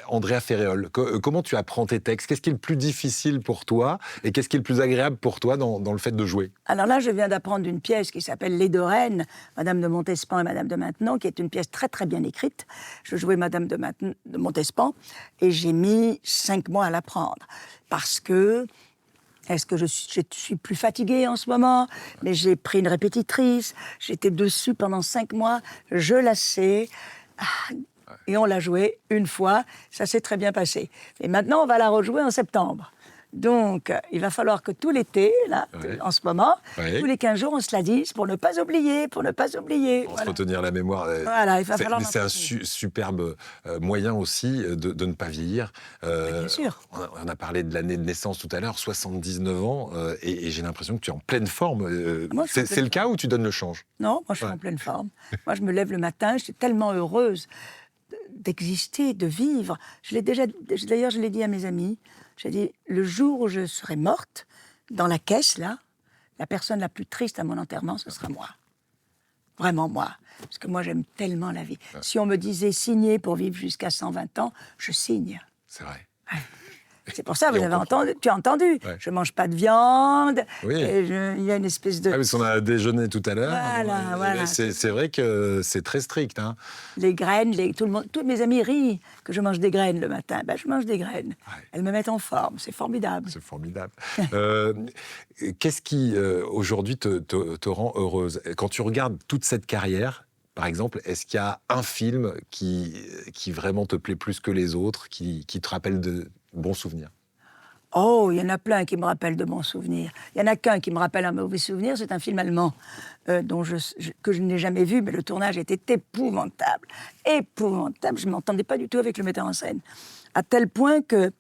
Andrea Ferréol? Comment tu apprends tes textes? Qu'est-ce qui est le plus difficile pour toi? Et qu'est-ce qui est le plus agréable pour toi dans le fait de jouer? alors là, je viens d'apprendre une pièce qui s'appelle Les deux reines, Madame de Montespan et Madame de Maintenon, qui est une pièce très très bien écrite. Je jouais Madame de Montespan et j'ai mis 5 mois à l'apprendre. Parce que, est-ce que je suis plus fatiguée en ce moment? Mais j'ai pris une répétitrice, j'étais dessus pendant 5 mois, je la sais. Et on l'a jouée une fois, ça s'est très bien passé. Et maintenant, on va la rejouer en septembre. Donc, il va falloir que tout l'été, là, Ouais. en ce moment, Ouais. tous les 15 jours, on se la dise pour ne pas oublier, pour ne pas oublier. Pour se Voilà. retenir la mémoire. Voilà, il va falloir Mais c'est un l'entretenir. superbe moyen aussi de ne pas vieillir. Bien sûr. On a parlé de l'année de naissance tout à l'heure, 79 ans, et j'ai l'impression que tu es en pleine forme. Moi, je suis en pleine C'est le cas ou tu donnes le change? Non, moi, je suis Ouais. en pleine forme. Moi, je me lève le matin, je suis tellement heureuse d'exister, de vivre. D'ailleurs, je l'ai dit à mes amis. J'ai dit, le jour où je serai morte, dans la caisse, là, la personne la plus triste à mon enterrement, ce sera moi. Vraiment moi. Parce que moi, j'aime tellement la vie. Si on me disait signer pour vivre jusqu'à 120 ans, je signe. C'est vrai. C'est pour ça, Et on comprend. tu as entendu. Ouais. Je ne mange pas de viande. Oui. Et il y a une espèce de... Ah, parce qu'on a déjeuné tout à l'heure. Voilà, voilà. C'est vrai que c'est très strict. Hein. Les graines, tout le monde, tous mes amis rient que je mange des graines le matin. Ben, je mange des graines. Ouais. Elles me mettent en forme, c'est formidable. C'est formidable. Qu'est-ce qui, aujourd'hui, te rend heureuse? Quand tu regardes toute cette carrière, par exemple, est-ce qu'il y a un film qui vraiment te plaît plus que les autres, qui te rappelle de bons souvenirs? Oh, il y en a plein qui me rappellent de bons souvenirs. Il n'y en a qu'un qui me rappelle un mauvais souvenir, c'est un film allemand que je n'ai jamais vu, mais le tournage était épouvantable. Épouvantable, je ne m'entendais pas du tout avec le metteur en scène. À tel point que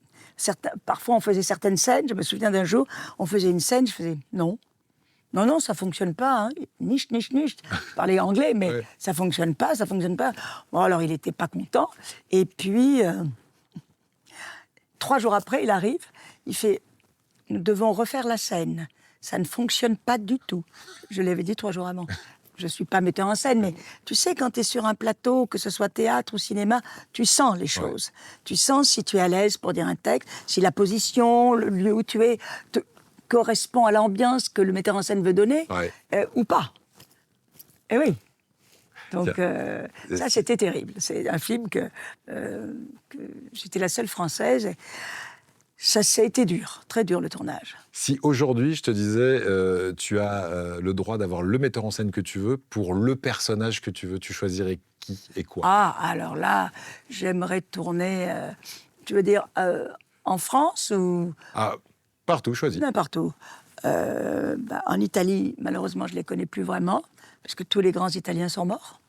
parfois on faisait certaines scènes, je me souviens d'un jour, on faisait une scène, je faisais non. Non, non, ça ne fonctionne pas. Hein. Nicht, nicht, nicht. Je parlais anglais, mais Ouais. ça ne fonctionne pas, ça ne fonctionne pas. Bon, alors il n'était pas content. Et puis, 3 jours après, il arrive, il fait « Nous devons refaire la scène. Ça ne fonctionne pas du tout. » Je l'avais dit 3 jours avant. Je ne suis pas metteur en scène, mais tu sais, quand tu es sur un plateau, que ce soit théâtre ou cinéma, tu sens les choses. Tu sens si tu es à l'aise pour dire un texte, si la position, le lieu où tu es, correspond à l'ambiance que le metteur en scène veut donner, ou pas. Eh oui. Donc, ça, c'était terrible. C'est un film que j'étais la seule Française. Et ça a été dur, très dur, le tournage. Si aujourd'hui, je te disais, tu as le droit d'avoir le metteur en scène que tu veux, pour le personnage que tu veux, tu choisirais qui et quoi? Ah, alors là, j'aimerais tourner, tu veux dire, en France ou Ah, partout, choisis. n'importe où. En Italie, malheureusement, je ne les connais plus vraiment, parce que tous les grands Italiens sont morts.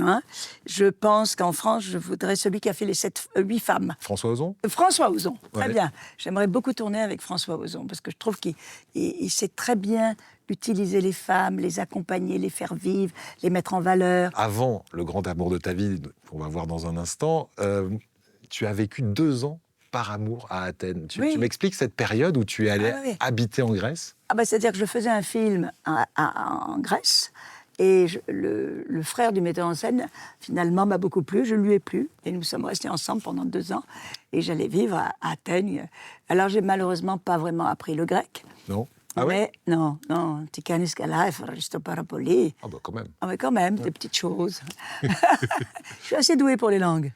Hein. Je pense qu'en France, je voudrais celui qui a fait les 8 femmes. François Ozon? François Ozon, très Ouais. bien. J'aimerais beaucoup tourner avec François Ozon, parce que je trouve qu'il sait très bien utiliser les femmes, les accompagner, les faire vivre, les mettre en valeur. Avant le grand amour de ta vie, qu'on va voir dans un instant, tu as vécu 2 ans par amour à Athènes. Oui. Tu m'expliques cette période où tu es allé Ah oui. habiter en Grèce? C'est-à-dire que je faisais un film en Grèce, et le frère du metteur en scène, finalement, m'a beaucoup plu, je lui ai plu, et nous sommes restés ensemble pendant 2 ans, et j'allais vivre à Athènes. Alors, j'ai malheureusement pas vraiment appris le grec. Non? Ah ouais? Mais non, Tikanis Kalai, Parapoli. Ah bah quand même. Ah, mais quand même, des petites choses. Je suis assez douée pour les langues,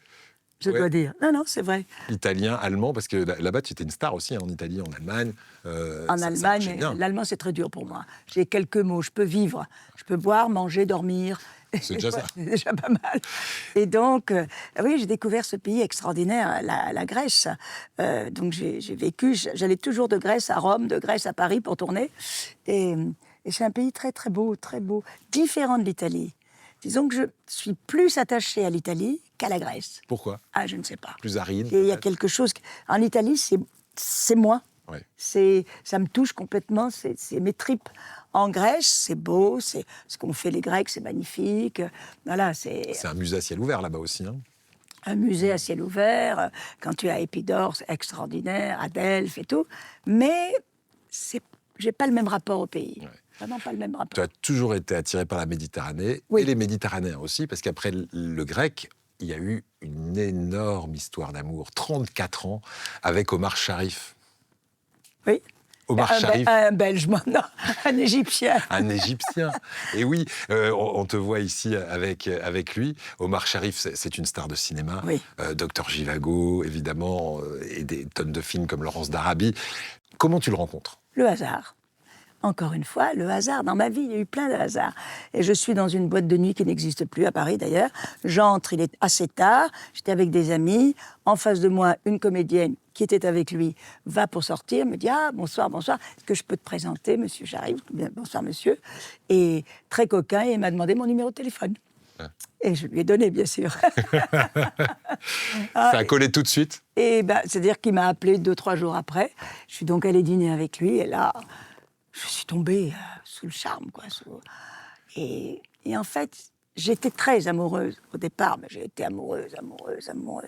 je Ouais. dois dire. Non, c'est vrai. Italien, allemand, parce que là-bas, tu étais une star aussi, en Italie, en Allemagne. En Ça Allemagne, marchait bien. l'allemand, c'est très dur pour moi. J'ai quelques mots, je peux vivre. Je peux boire, manger, dormir. C'est déjà ça. C'est déjà pas mal. Et donc, oui, j'ai découvert ce pays extraordinaire, la Grèce. Donc, j'ai vécu, j'allais toujours de Grèce à Rome, de Grèce à Paris pour tourner. Et c'est un pays très, très beau, différent de l'Italie. Disons que je suis plus attachée à l'Italie qu'à la Grèce. Pourquoi? Ah, je ne sais pas. Plus aride? Il y a peut-être? quelque chose... En Italie, c'est moi. Ouais. Ça me touche complètement, c'est mes tripes. En Grèce, c'est beau, c'est ce qu'ont fait les Grecs, c'est magnifique. Voilà, c'est C'est un musée à ciel ouvert là-bas aussi. Hein. un musée à ciel ouvert. Quand tu es à Épidaure, c'est extraordinaire, à Delphes et tout. Mais j'ai pas le même rapport au pays. Ouais. Vraiment pas le même rapport. Tu as toujours été attiré par la Méditerranée, Oui. et les Méditerranéens aussi, parce qu'après le grec, il y a eu une énorme histoire d'amour, 34 ans, avec Omar Sharif. Oui. Omar Sharif, Un Belge, moi, non, un Égyptien. un Égyptien. Et oui, on te voit ici avec lui. Omar Sharif, c'est une star de cinéma. Oui. Docteur Givago, évidemment, et des tonnes de films comme Laurence d'Arabie. Comment tu le rencontres? Le hasard. Encore une fois, le hasard. Dans ma vie, il y a eu plein de hasards. Et je suis dans une boîte de nuit qui n'existe plus, à Paris d'ailleurs. J'entre, il est assez tard, j'étais avec des amis. En face de moi, une comédienne qui était avec lui va pour sortir, me dit « Ah, bonsoir, est-ce que je peux te présenter, monsieur J'arrive. Bonsoir, monsieur. » Et très coquin, il m'a demandé mon numéro de téléphone. Et je lui ai donné, bien sûr. Ça a collé tout de suite? Et c'est-à-dire qu'il m'a appelé 2-3 jours après. Je suis donc allée dîner avec lui, et là... je suis tombée sous le charme, quoi. Et en fait, j'étais très amoureuse au départ, mais j'ai été amoureuse.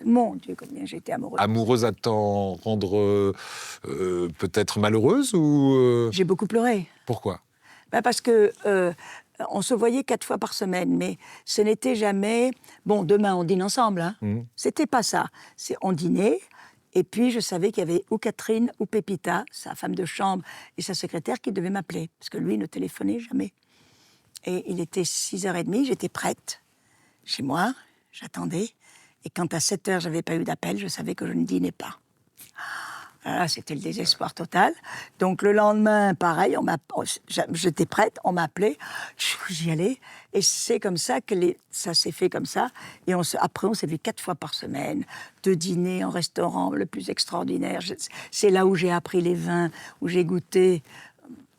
Mon Dieu, combien j'ai été amoureuse. Amoureuse à t'en rendre peut-être malheureuse ou J'ai beaucoup pleuré. Pourquoi? Parce que on se voyait 4 fois par semaine, mais ce n'était jamais... Bon, demain, on dîne ensemble. Hein. C'était pas ça. On dînait. Et puis, je savais qu'il y avait ou Catherine ou Pépita, sa femme de chambre, et sa secrétaire qui devaient m'appeler, parce que lui ne téléphonait jamais. Et il était 6h30, j'étais prête chez moi, j'attendais. Et quand à 7h, je n'avais pas eu d'appel, je savais que je ne dînais pas. Là, c'était le désespoir total. Donc, le lendemain, pareil, j'étais prête, on m'appelait, j'y allais. Et c'est comme ça que ça s'est fait comme ça. Et après, on s'est vu 4 fois par semaine, de dîner en restaurant le plus extraordinaire. C'est là où j'ai appris les vins, où j'ai goûté.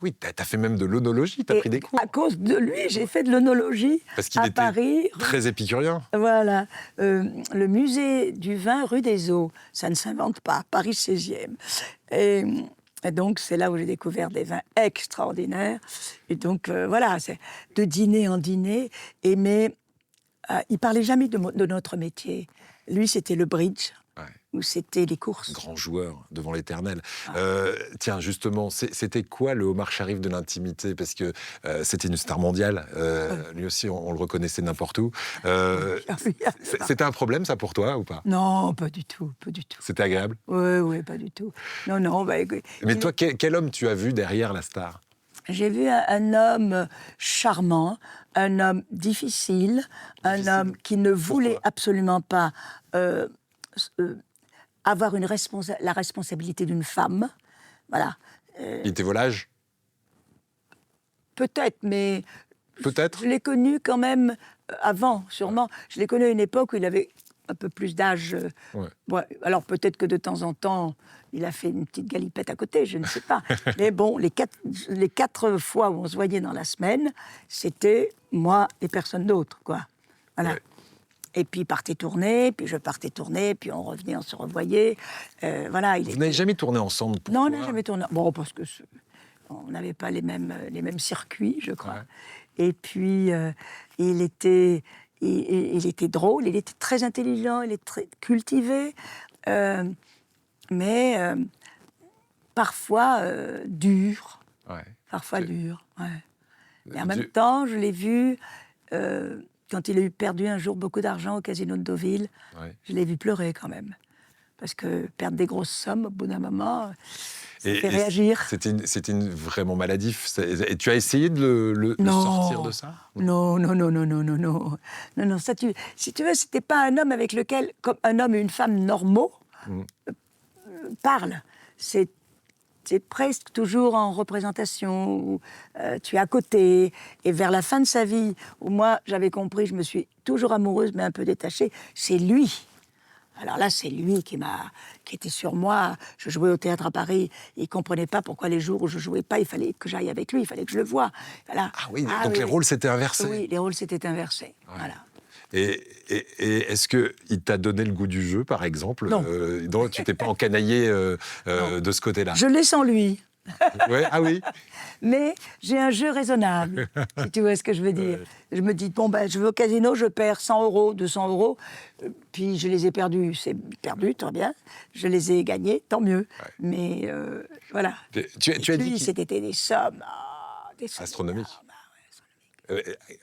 Oui, t'as fait même de l'œnologie, t'as pris des cours. À cause de lui, j'ai fait de l'œnologie Parce qu'il à était Paris. très épicurien. Voilà. Le musée du vin rue des Eaux, ça ne s'invente pas, Paris 16e. Et donc, c'est là où j'ai découvert des vins extraordinaires. Et donc, voilà, c'est de dîner en dîner. Mais il parlait jamais de notre métier. Lui, c'était le bridge. Ouais. Ou c'était les courses. Grand joueur devant l'éternel. Tiens, justement, c'était quoi le Omar Sharif de l'intimité? Parce que c'était une star mondiale. Lui aussi, on le reconnaissait n'importe où. C'était un problème, ça, pour toi, ou pas? Non, pas du tout, pas du tout. C'était agréable? Oui, pas du tout. Non, Mais toi, quel homme tu as vu derrière la star? J'ai vu un homme charmant, un homme difficile, un homme qui ne voulait absolument pas avoir la responsabilité d'une femme. Voilà. Il était volage? Peut-être, mais Peut-être? je l'ai connu quand même avant, sûrement. Je l'ai connu à une époque où il avait un peu plus d'âge. Ouais. Ouais, alors peut-être que de temps en temps, il a fait une petite galipette à côté, je ne sais pas. Mais bon, les 4 fois où on se voyait dans la semaine, c'était moi et personne d'autre, quoi. Voilà. Ouais. Et puis, il partait tourner, puis je partais tourner, puis on revenait, on se revoyait. Voilà, Vous n'avez jamais tourné ensemble, Non, pourquoi? on n'a jamais tourné. Bon, parce que on n'avait pas les mêmes circuits, je crois. Ouais. Et puis, il était drôle, il était très intelligent, il est très cultivé, mais parfois dur. Ouais. Parfois dur, ouais. Mais en Du- même temps, je l'ai vu quand il a eu perdu un jour beaucoup d'argent au casino de Deauville. Ouais. Je l'ai vu pleurer quand même. Parce que perdre des grosses sommes, au bout d'un moment, ça fait réagir. C'était vraiment maladif. Et tu as essayé de le Non. sortir de ça? Non, non, non, non, non, non, non. Non, non, ça, si tu veux, c'était pas un homme avec lequel, comme un homme et une femme normaux parlent. C'est presque toujours en représentation, où tu es à côté. Et vers la fin de sa vie, où moi, j'avais compris, je me suis toujours amoureuse, mais un peu détachée, c'est lui. Alors là, c'est lui qui était sur moi. Je jouais au théâtre à Paris. Il ne comprenait pas pourquoi les jours où je ne jouais pas, il fallait que j'aille avec lui, il fallait que je le voie. Voilà. Ah oui, donc les rôles s'étaient inversés. Oui, les rôles s'étaient inversés. Ouais. Voilà. Et est-ce qu'il t'a donné le goût du jeu, par exemple? Non. Donc, tu t'es pas encanaillé de ce côté-là? Je l'ai sans lui. Ouais, ah oui. Mais j'ai un jeu raisonnable, si tu vois ce que je veux dire. Je me dis, bon, ben, je vais au casino, je perds 100 euros, 200 euros, puis je les ai perdus, c'est perdu, très bien. Je les ai gagnés, tant mieux. Ouais. Mais voilà. Tu as dit Lui, c'était des sommes. Des sommes astronomiques. énormes.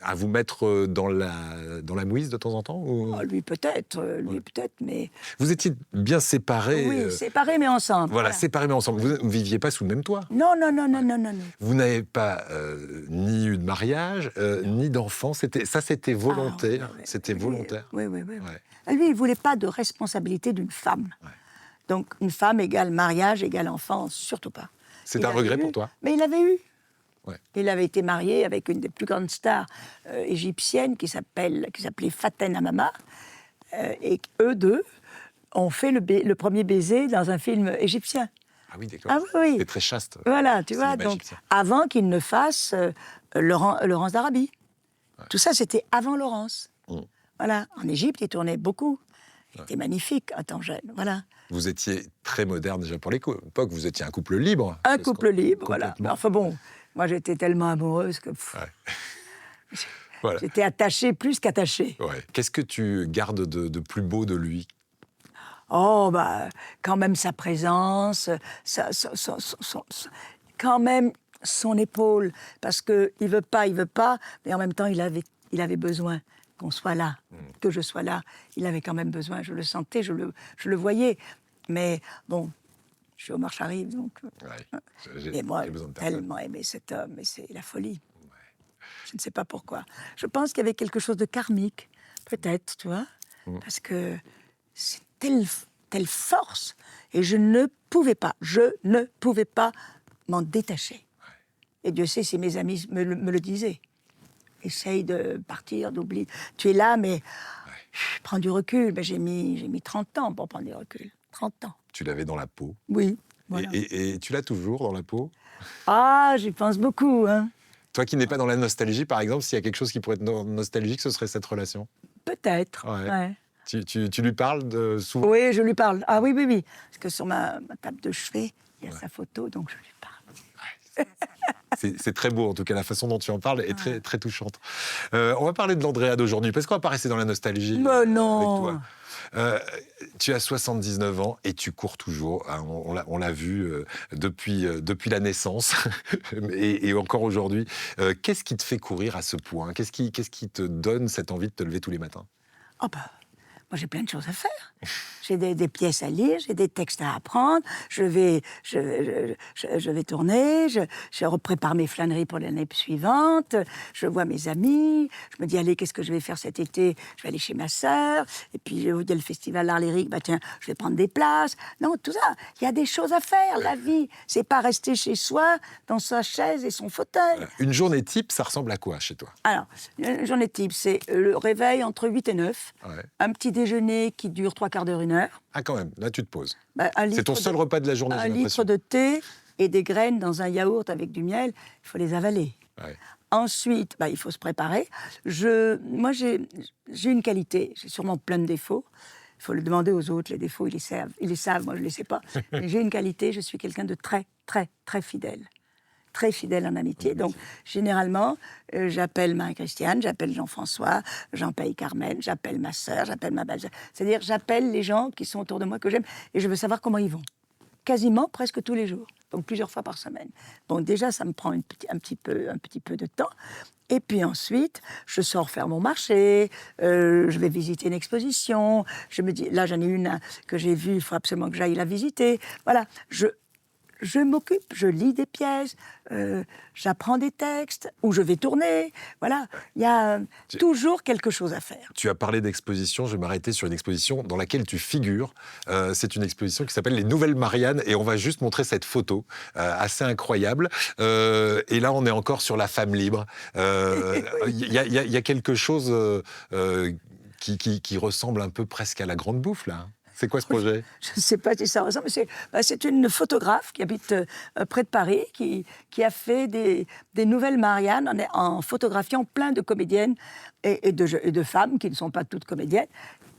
À vous mettre dans la mouise de temps en temps ou... Lui peut-être, mais Vous étiez bien séparés. oui, séparés mais ensemble. Voilà, séparés mais ensemble. Vous ne viviez pas sous le même toit. Non, non, non, non, non, non, non. Vous n'avez pas ni eu de mariage, ni d'enfants. C'était volontaire. Ah, oui, C'était oui, volontaire. Oui, oui, oui. Ouais. Lui, il ne voulait pas de responsabilité d'une femme. Ouais. Donc, une femme égale mariage, égale enfant, surtout pas. C'est Il un avait regret eu, pour toi? Mais il avait eu. Ouais. Il avait été marié avec une des plus grandes stars égyptiennes qui s'appelait Faten Hamama. Et eux deux ont fait le premier baiser dans un film égyptien. Ah oui, d'accord. Ah oui. C'était très chaste. Voilà, tu C'est vois, magique, donc ça. avant qu'il ne fasse Laurence d'Arabie. Ouais. Tout ça, c'était avant Laurence. Voilà, en Égypte, il tournait beaucoup. Il était magnifique, en tant jeune, voilà. Vous étiez très moderne déjà pour l'époque, vous étiez un couple libre. Un couple libre, voilà. Enfin bon, moi j'étais tellement amoureuse que... Voilà. J'étais attachée plus qu'attachée. Ouais. Qu'est-ce que tu gardes de plus beau de lui? Oh, bah, quand même sa présence, quand même son épaule, parce qu'il veut pas, mais en même temps, il avait besoin qu'on soit là, que je sois là. Il avait quand même besoin, je le sentais, je le voyais. Mais bon, je suis Omar Sharif, donc... Ouais, et moi, j'ai besoin de j'ai personne. tellement aimé cet homme, et c'est la folie. Je ne sais pas pourquoi. Je pense qu'il y avait quelque chose de karmique, peut-être, tu vois, parce que c'est telle force, et je ne pouvais pas m'en détacher. Et Dieu sait si mes amis me le disaient. Essaye de partir, d'oublier. Tu es là, mais prends du recul. Ben, j'ai mis 30 ans pour prendre du recul. 30 ans. Tu l'avais dans la peau. Oui, voilà. Et tu l'as toujours dans la peau? Ah, j'y pense beaucoup, hein. Toi qui n'es pas dans la nostalgie, par exemple, s'il y a quelque chose qui pourrait être nostalgique, ce serait cette relation? Peut-être, Ouais. ouais. Tu lui parles souvent? Oui, je lui parle. Ah oui, oui, oui. Parce que sur ma table de chevet, il y a sa photo, donc je lui parle. C'est très beau, en tout cas, la façon dont tu en parles est très, très touchante. On va parler de l'Andrea d'aujourd'hui, parce qu'on va pas rester dans la nostalgie Mais non. avec toi. Tu as 79 ans et tu cours toujours. Hein, on l'a vu depuis la naissance et encore aujourd'hui. Qu'est-ce qui te fait courir à ce point? Qu'est-ce qui te donne cette envie de te lever tous les matins? Oh bah, moi j'ai plein de choses à faire. J'ai des pièces à lire, j'ai des textes à apprendre, je vais tourner, je prépare mes flâneries pour l'année suivante, je vois mes amis, je me dis, allez, qu'est-ce que je vais faire cet été? Je vais aller chez ma sœur, et puis il y a le festival L'Art Lyrique, bah tiens, je vais prendre des places. Non, tout ça, il y a des choses à faire, la vie. C'est pas rester chez soi, dans sa chaise et son fauteuil. Une journée type, ça ressemble à quoi chez toi? Alors, une journée type, c'est le réveil entre 8 et 9, un petit déjeuner qui dure 3/4 d'heure, 1 heure. Ah quand même, là tu te poses. Bah, C'est ton seul repas de la journée, j'ai Un l'impression. litre de thé et des graines dans un yaourt avec du miel, il faut les avaler. Ouais. Ensuite, il faut se préparer. Moi, j'ai une qualité, j'ai sûrement plein de défauts. Il faut le demander aux autres, les défauts, ils les savent, moi je ne les sais pas. Mais j'ai une qualité, je suis quelqu'un de très, très, très fidèle. Très fidèle en amitié. Donc, généralement, j'appelle Marie-Christiane, j'appelle Jean-François, j'appelle Carmen, j'appelle ma sœur, j'appelle ma belle-sœur. C'est-à-dire, j'appelle les gens qui sont autour de moi, que j'aime, et je veux savoir comment ils vont. Quasiment, presque tous les jours. Donc, plusieurs fois par semaine. Donc, déjà, ça me prend un petit peu de temps. Et puis ensuite, je sors faire mon marché, je vais visiter une exposition. Je me dis, là, j'en ai une que j'ai vue, il faut absolument que j'aille la visiter. Voilà, je m'occupe, je lis des pièces, j'apprends des textes, ou je vais tourner. Voilà, il y a toujours quelque chose à faire. Tu as parlé d'exposition, je vais m'arrêter sur une exposition dans laquelle tu figures. C'est une exposition qui s'appelle Les Nouvelles Marianne, et on va juste montrer cette photo assez incroyable. Et là, on est encore sur la femme libre. Il y a quelque chose qui ressemble un peu presque à la Grande Bouffe, là. C'est quoi ce projet? Je ne sais pas si ça ressemble, mais c'est une photographe qui habite près de Paris, qui a fait des nouvelles Marianne en photographiant plein de comédiennes et de femmes qui ne sont pas toutes comédiennes,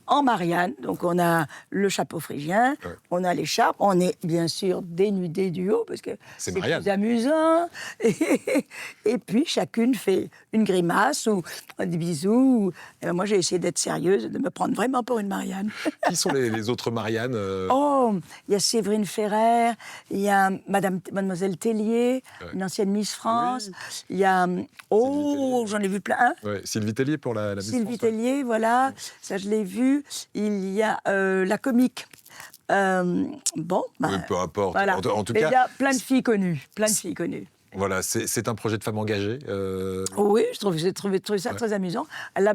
en Marianne. Donc on a le chapeau phrygien, on a l'écharpe, on est bien sûr dénudé du haut, parce que c'est plus amusant. Et puis chacune fait une grimace ou des bisous. Et moi j'ai essayé d'être sérieuse, de me prendre vraiment pour une Marianne. Qui sont les autres Marianne Oh, il y a Séverine Ferrer, il y a Mademoiselle Tellier, une ancienne Miss France. Oui. Il y a... j'en ai vu plein. Hein, Sylvie Tellier pour la Miss France. Sylvie Tellier, voilà, ça je l'ai vu. Il y a la comique. Peu importe. Voilà. En tout cas, il y a plein de filles connues. Voilà, c'est un projet de femme engagée. Oui, j'ai trouvé ça très amusant.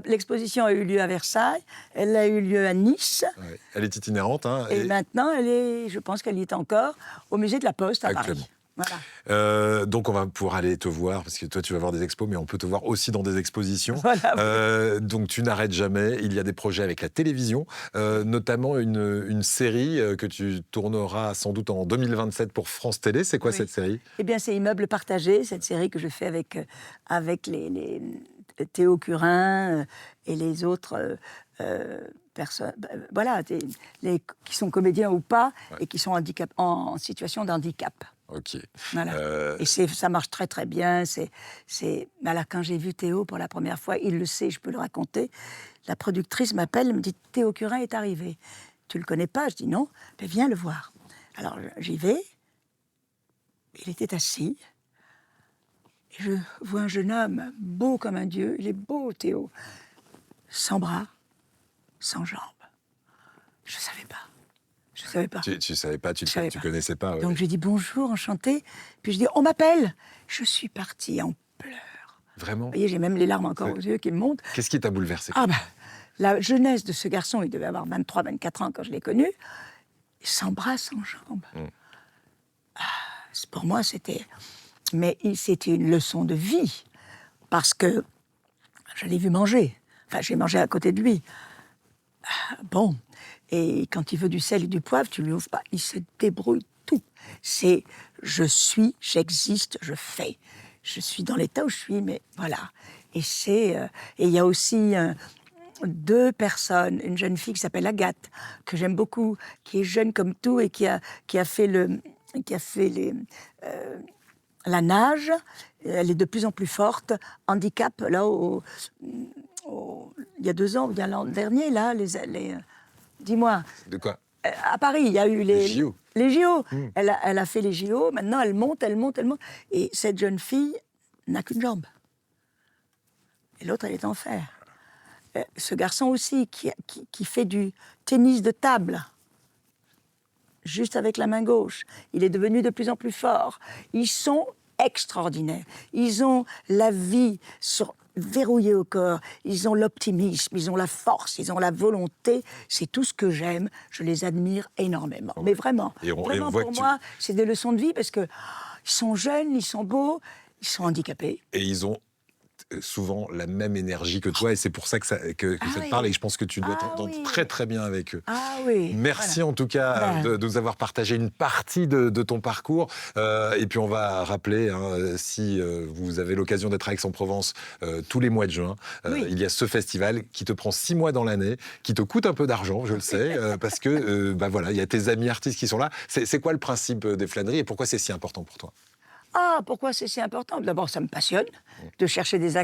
L'exposition a eu lieu à Versailles, elle a eu lieu à Nice. Ouais. Elle est itinérante. Hein, et maintenant, je pense qu'elle y est encore au musée de la Poste à Paris. Voilà. Donc on va pouvoir aller te voir, parce que toi tu vas voir des expos, mais on peut te voir aussi dans des expositions. Voilà. Donc tu n'arrêtes jamais. Il y a des projets avec la télévision, notamment une série que tu tourneras sans doute en 2027 pour France Télé. C'est quoi cette série? Eh bien c'est Immeubles partagés, cette série que je fais avec les Théo Curin et les autres personnes, voilà, qui sont comédiens ou pas, et qui sont en situation de handicap. Ok. Voilà. Et ça marche très très bien. Alors, quand j'ai vu Théo pour la première fois, il le sait, je peux le raconter. La productrice m'appelle, me dit Théo Curin est arrivé. Tu le connais pas? Je dis non. Mais viens le voir. Alors j'y vais. Il était assis. Et je vois un jeune homme beau comme un dieu. Il est beau, Théo, sans bras, sans jambes. Je savais pas. Je savais pas. Tu savais pas, tu connaissais pas. Ouais. Donc je dis bonjour, enchanté. Puis je dis on m'appelle. Je suis partie en pleurs. Vraiment? Vous voyez, j'ai même les larmes encore aux yeux qui me montent. Qu'est-ce qui t'a bouleversé? La jeunesse de ce garçon, il devait avoir 23, 24 ans quand je l'ai connu, sans bras, sans jambes. Pour moi, c'était une leçon de vie, parce que je l'ai vu manger. Enfin, j'ai mangé à côté de lui. Bon. Et quand il veut du sel et du poivre, tu lui ouvres pas. Il se débrouille tout. C'est j'existe, je fais. Je suis dans l'état où je suis, mais voilà. Et il y a aussi 2 personnes. Une jeune fille qui s'appelle Agathe, que j'aime beaucoup, qui est jeune comme tout et qui a fait la nage. Elle est de plus en plus forte. Handicap, là, il y a 2 ans, ou bien l'an dernier, là, dis-moi. De quoi? À Paris, il y a eu les JO. Les JO. Elle a fait les JO. Maintenant, elle monte. Et cette jeune fille n'a qu'une jambe. Et l'autre, elle est en fer. Ce garçon aussi, qui fait du tennis de table, juste avec la main gauche. Il est devenu de plus en plus fort. Ils sont extraordinaires. Ils ont la vie verrouillée au corps. Ils ont l'optimisme, ils ont la force, ils ont la volonté. C'est tout ce que j'aime. Je les admire énormément. Mais vraiment, pour moi, c'est des leçons de vie, parce que ils sont jeunes, ils sont beaux, ils sont handicapés. Et ils ont souvent la même énergie que toi, et c'est pour ça que ça te parle, et je pense que tu dois t'entendre très très bien avec eux. Ah oui. Merci en tout cas de nous avoir partagé une partie de ton parcours. Et puis on va rappeler, si vous avez l'occasion d'être à Aix-en-Provence tous les mois de juin, il y a ce festival qui te prend 6 mois dans l'année, qui te coûte un peu d'argent, je le sais, parce que il y a tes amis artistes qui sont là. C'est quoi le principe des flâneries et pourquoi c'est si important pour toi? Ah, pourquoi c'est si important? D'abord, ça me passionne de chercher des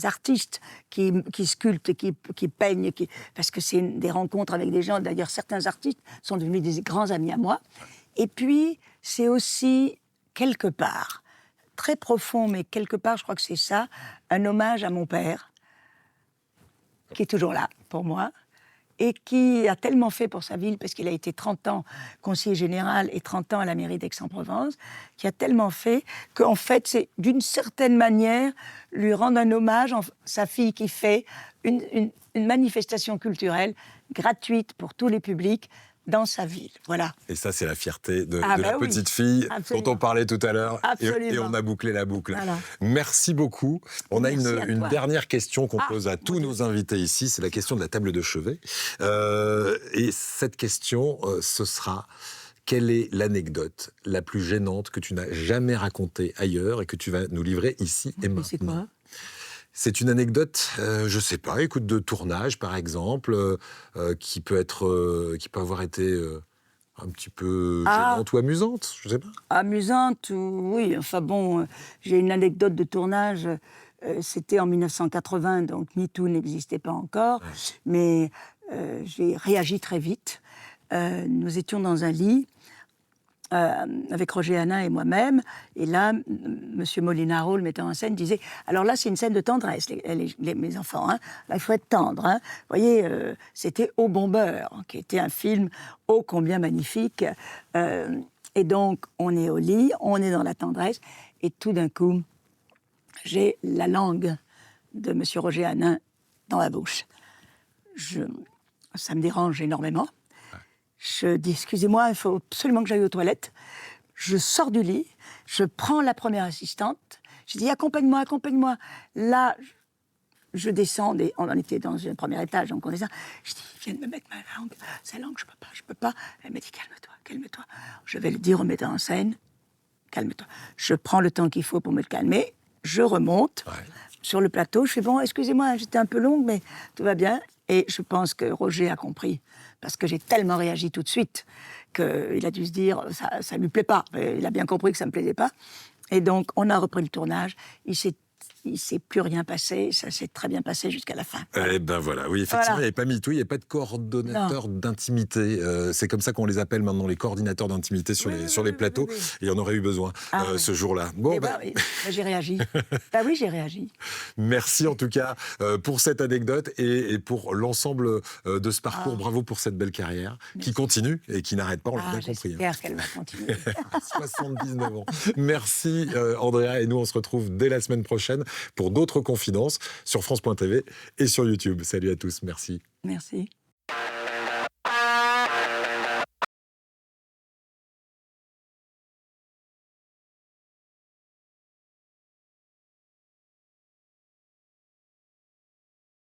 artistes qui sculptent, qui peignent, parce que c'est des rencontres avec des gens. D'ailleurs, certains artistes sont devenus des grands amis à moi. Et puis, c'est aussi, quelque part, très profond, mais quelque part, je crois que c'est ça, un hommage à mon père, qui est toujours là pour moi, et qui a tellement fait pour sa ville, parce qu'il a été 30 ans conseiller général et 30 ans à la mairie d'Aix-en-Provence, qui a tellement fait qu'en fait, c'est d'une certaine manière lui rendre un hommage à sa fille qui fait une manifestation culturelle gratuite pour tous les publics dans sa ville. Voilà. Et ça, c'est la fierté de la petite fille dont on parlait tout à l'heure. Et on a bouclé la boucle. Voilà. Merci beaucoup. On a une dernière question qu'on pose à tous nos invités ici. C'est la question de la table de chevet. Et cette question, ce sera: quelle est l'anecdote la plus gênante que tu n'as jamais racontée ailleurs et que tu vas nous livrer ici et maintenant? C'est quoi? C'est une anecdote, je sais pas, écoute, de tournage par exemple, qui peut avoir été un petit peu gênante ou amusante, je sais pas. Amusante, oui. Enfin bon, j'ai une anecdote de tournage. C'était en 1980, donc MeToo n'existait pas encore, mais j'ai réagi très vite. Nous étions dans un lit avec Roger Hanin et moi-même, et là, M. Molinaro, le metteur en scène, disait « Alors là, c'est une scène de tendresse, mes enfants, hein. Là, il faut être tendre. Hein. » Vous voyez, c'était Au bon beurre, qui était un film ô combien magnifique. Et donc, on est au lit, on est dans la tendresse, et tout d'un coup, j'ai la langue de M. Roger Hanin dans la bouche. Ça me dérange énormément. Je dis, excusez-moi, il faut absolument que j'aille aux toilettes. Je sors du lit, je prends la première assistante, je dis, accompagne-moi, accompagne-moi. Là, je descends, on en était dans un premier étage, donc on descend. Je dis, viens de me mettre ma langue, sa langue, je peux pas. Elle me dit, calme-toi, calme-toi. Je vais le dire au metteur en scène, calme-toi. Je prends le temps qu'il faut pour me calmer, je remonte sur le plateau, je fais, bon, excusez-moi, j'étais un peu longue, mais tout va bien. Et je pense que Roger a compris, parce que j'ai tellement réagi tout de suite qu'il a dû se dire, ça lui plaît pas. Il a bien compris que ça me plaisait pas. Et donc, on a repris le tournage. Il s'est plus rien passé, ça s'est très bien passé jusqu'à la fin. Eh ben voilà, oui, effectivement, il n'y avait pas MeToo, il n'y avait pas de coordonnateur d'intimité. C'est comme ça qu'on les appelle maintenant, les coordinateurs d'intimité sur les plateaux. Oui. Et il y en aurait eu besoin ce jour-là. Bon, j'ai réagi. Oui, j'ai réagi. Merci en tout cas pour cette anecdote et pour l'ensemble de ce parcours. Bravo pour cette belle carrière qui continue et qui n'arrête pas, on l'a bien compris. J'espère qu'elle va continuer. 79 ans. Merci Andrea, et nous on se retrouve dès la semaine prochaine pour d'autres confidences sur France.tv et sur YouTube. Salut à tous, merci. Merci.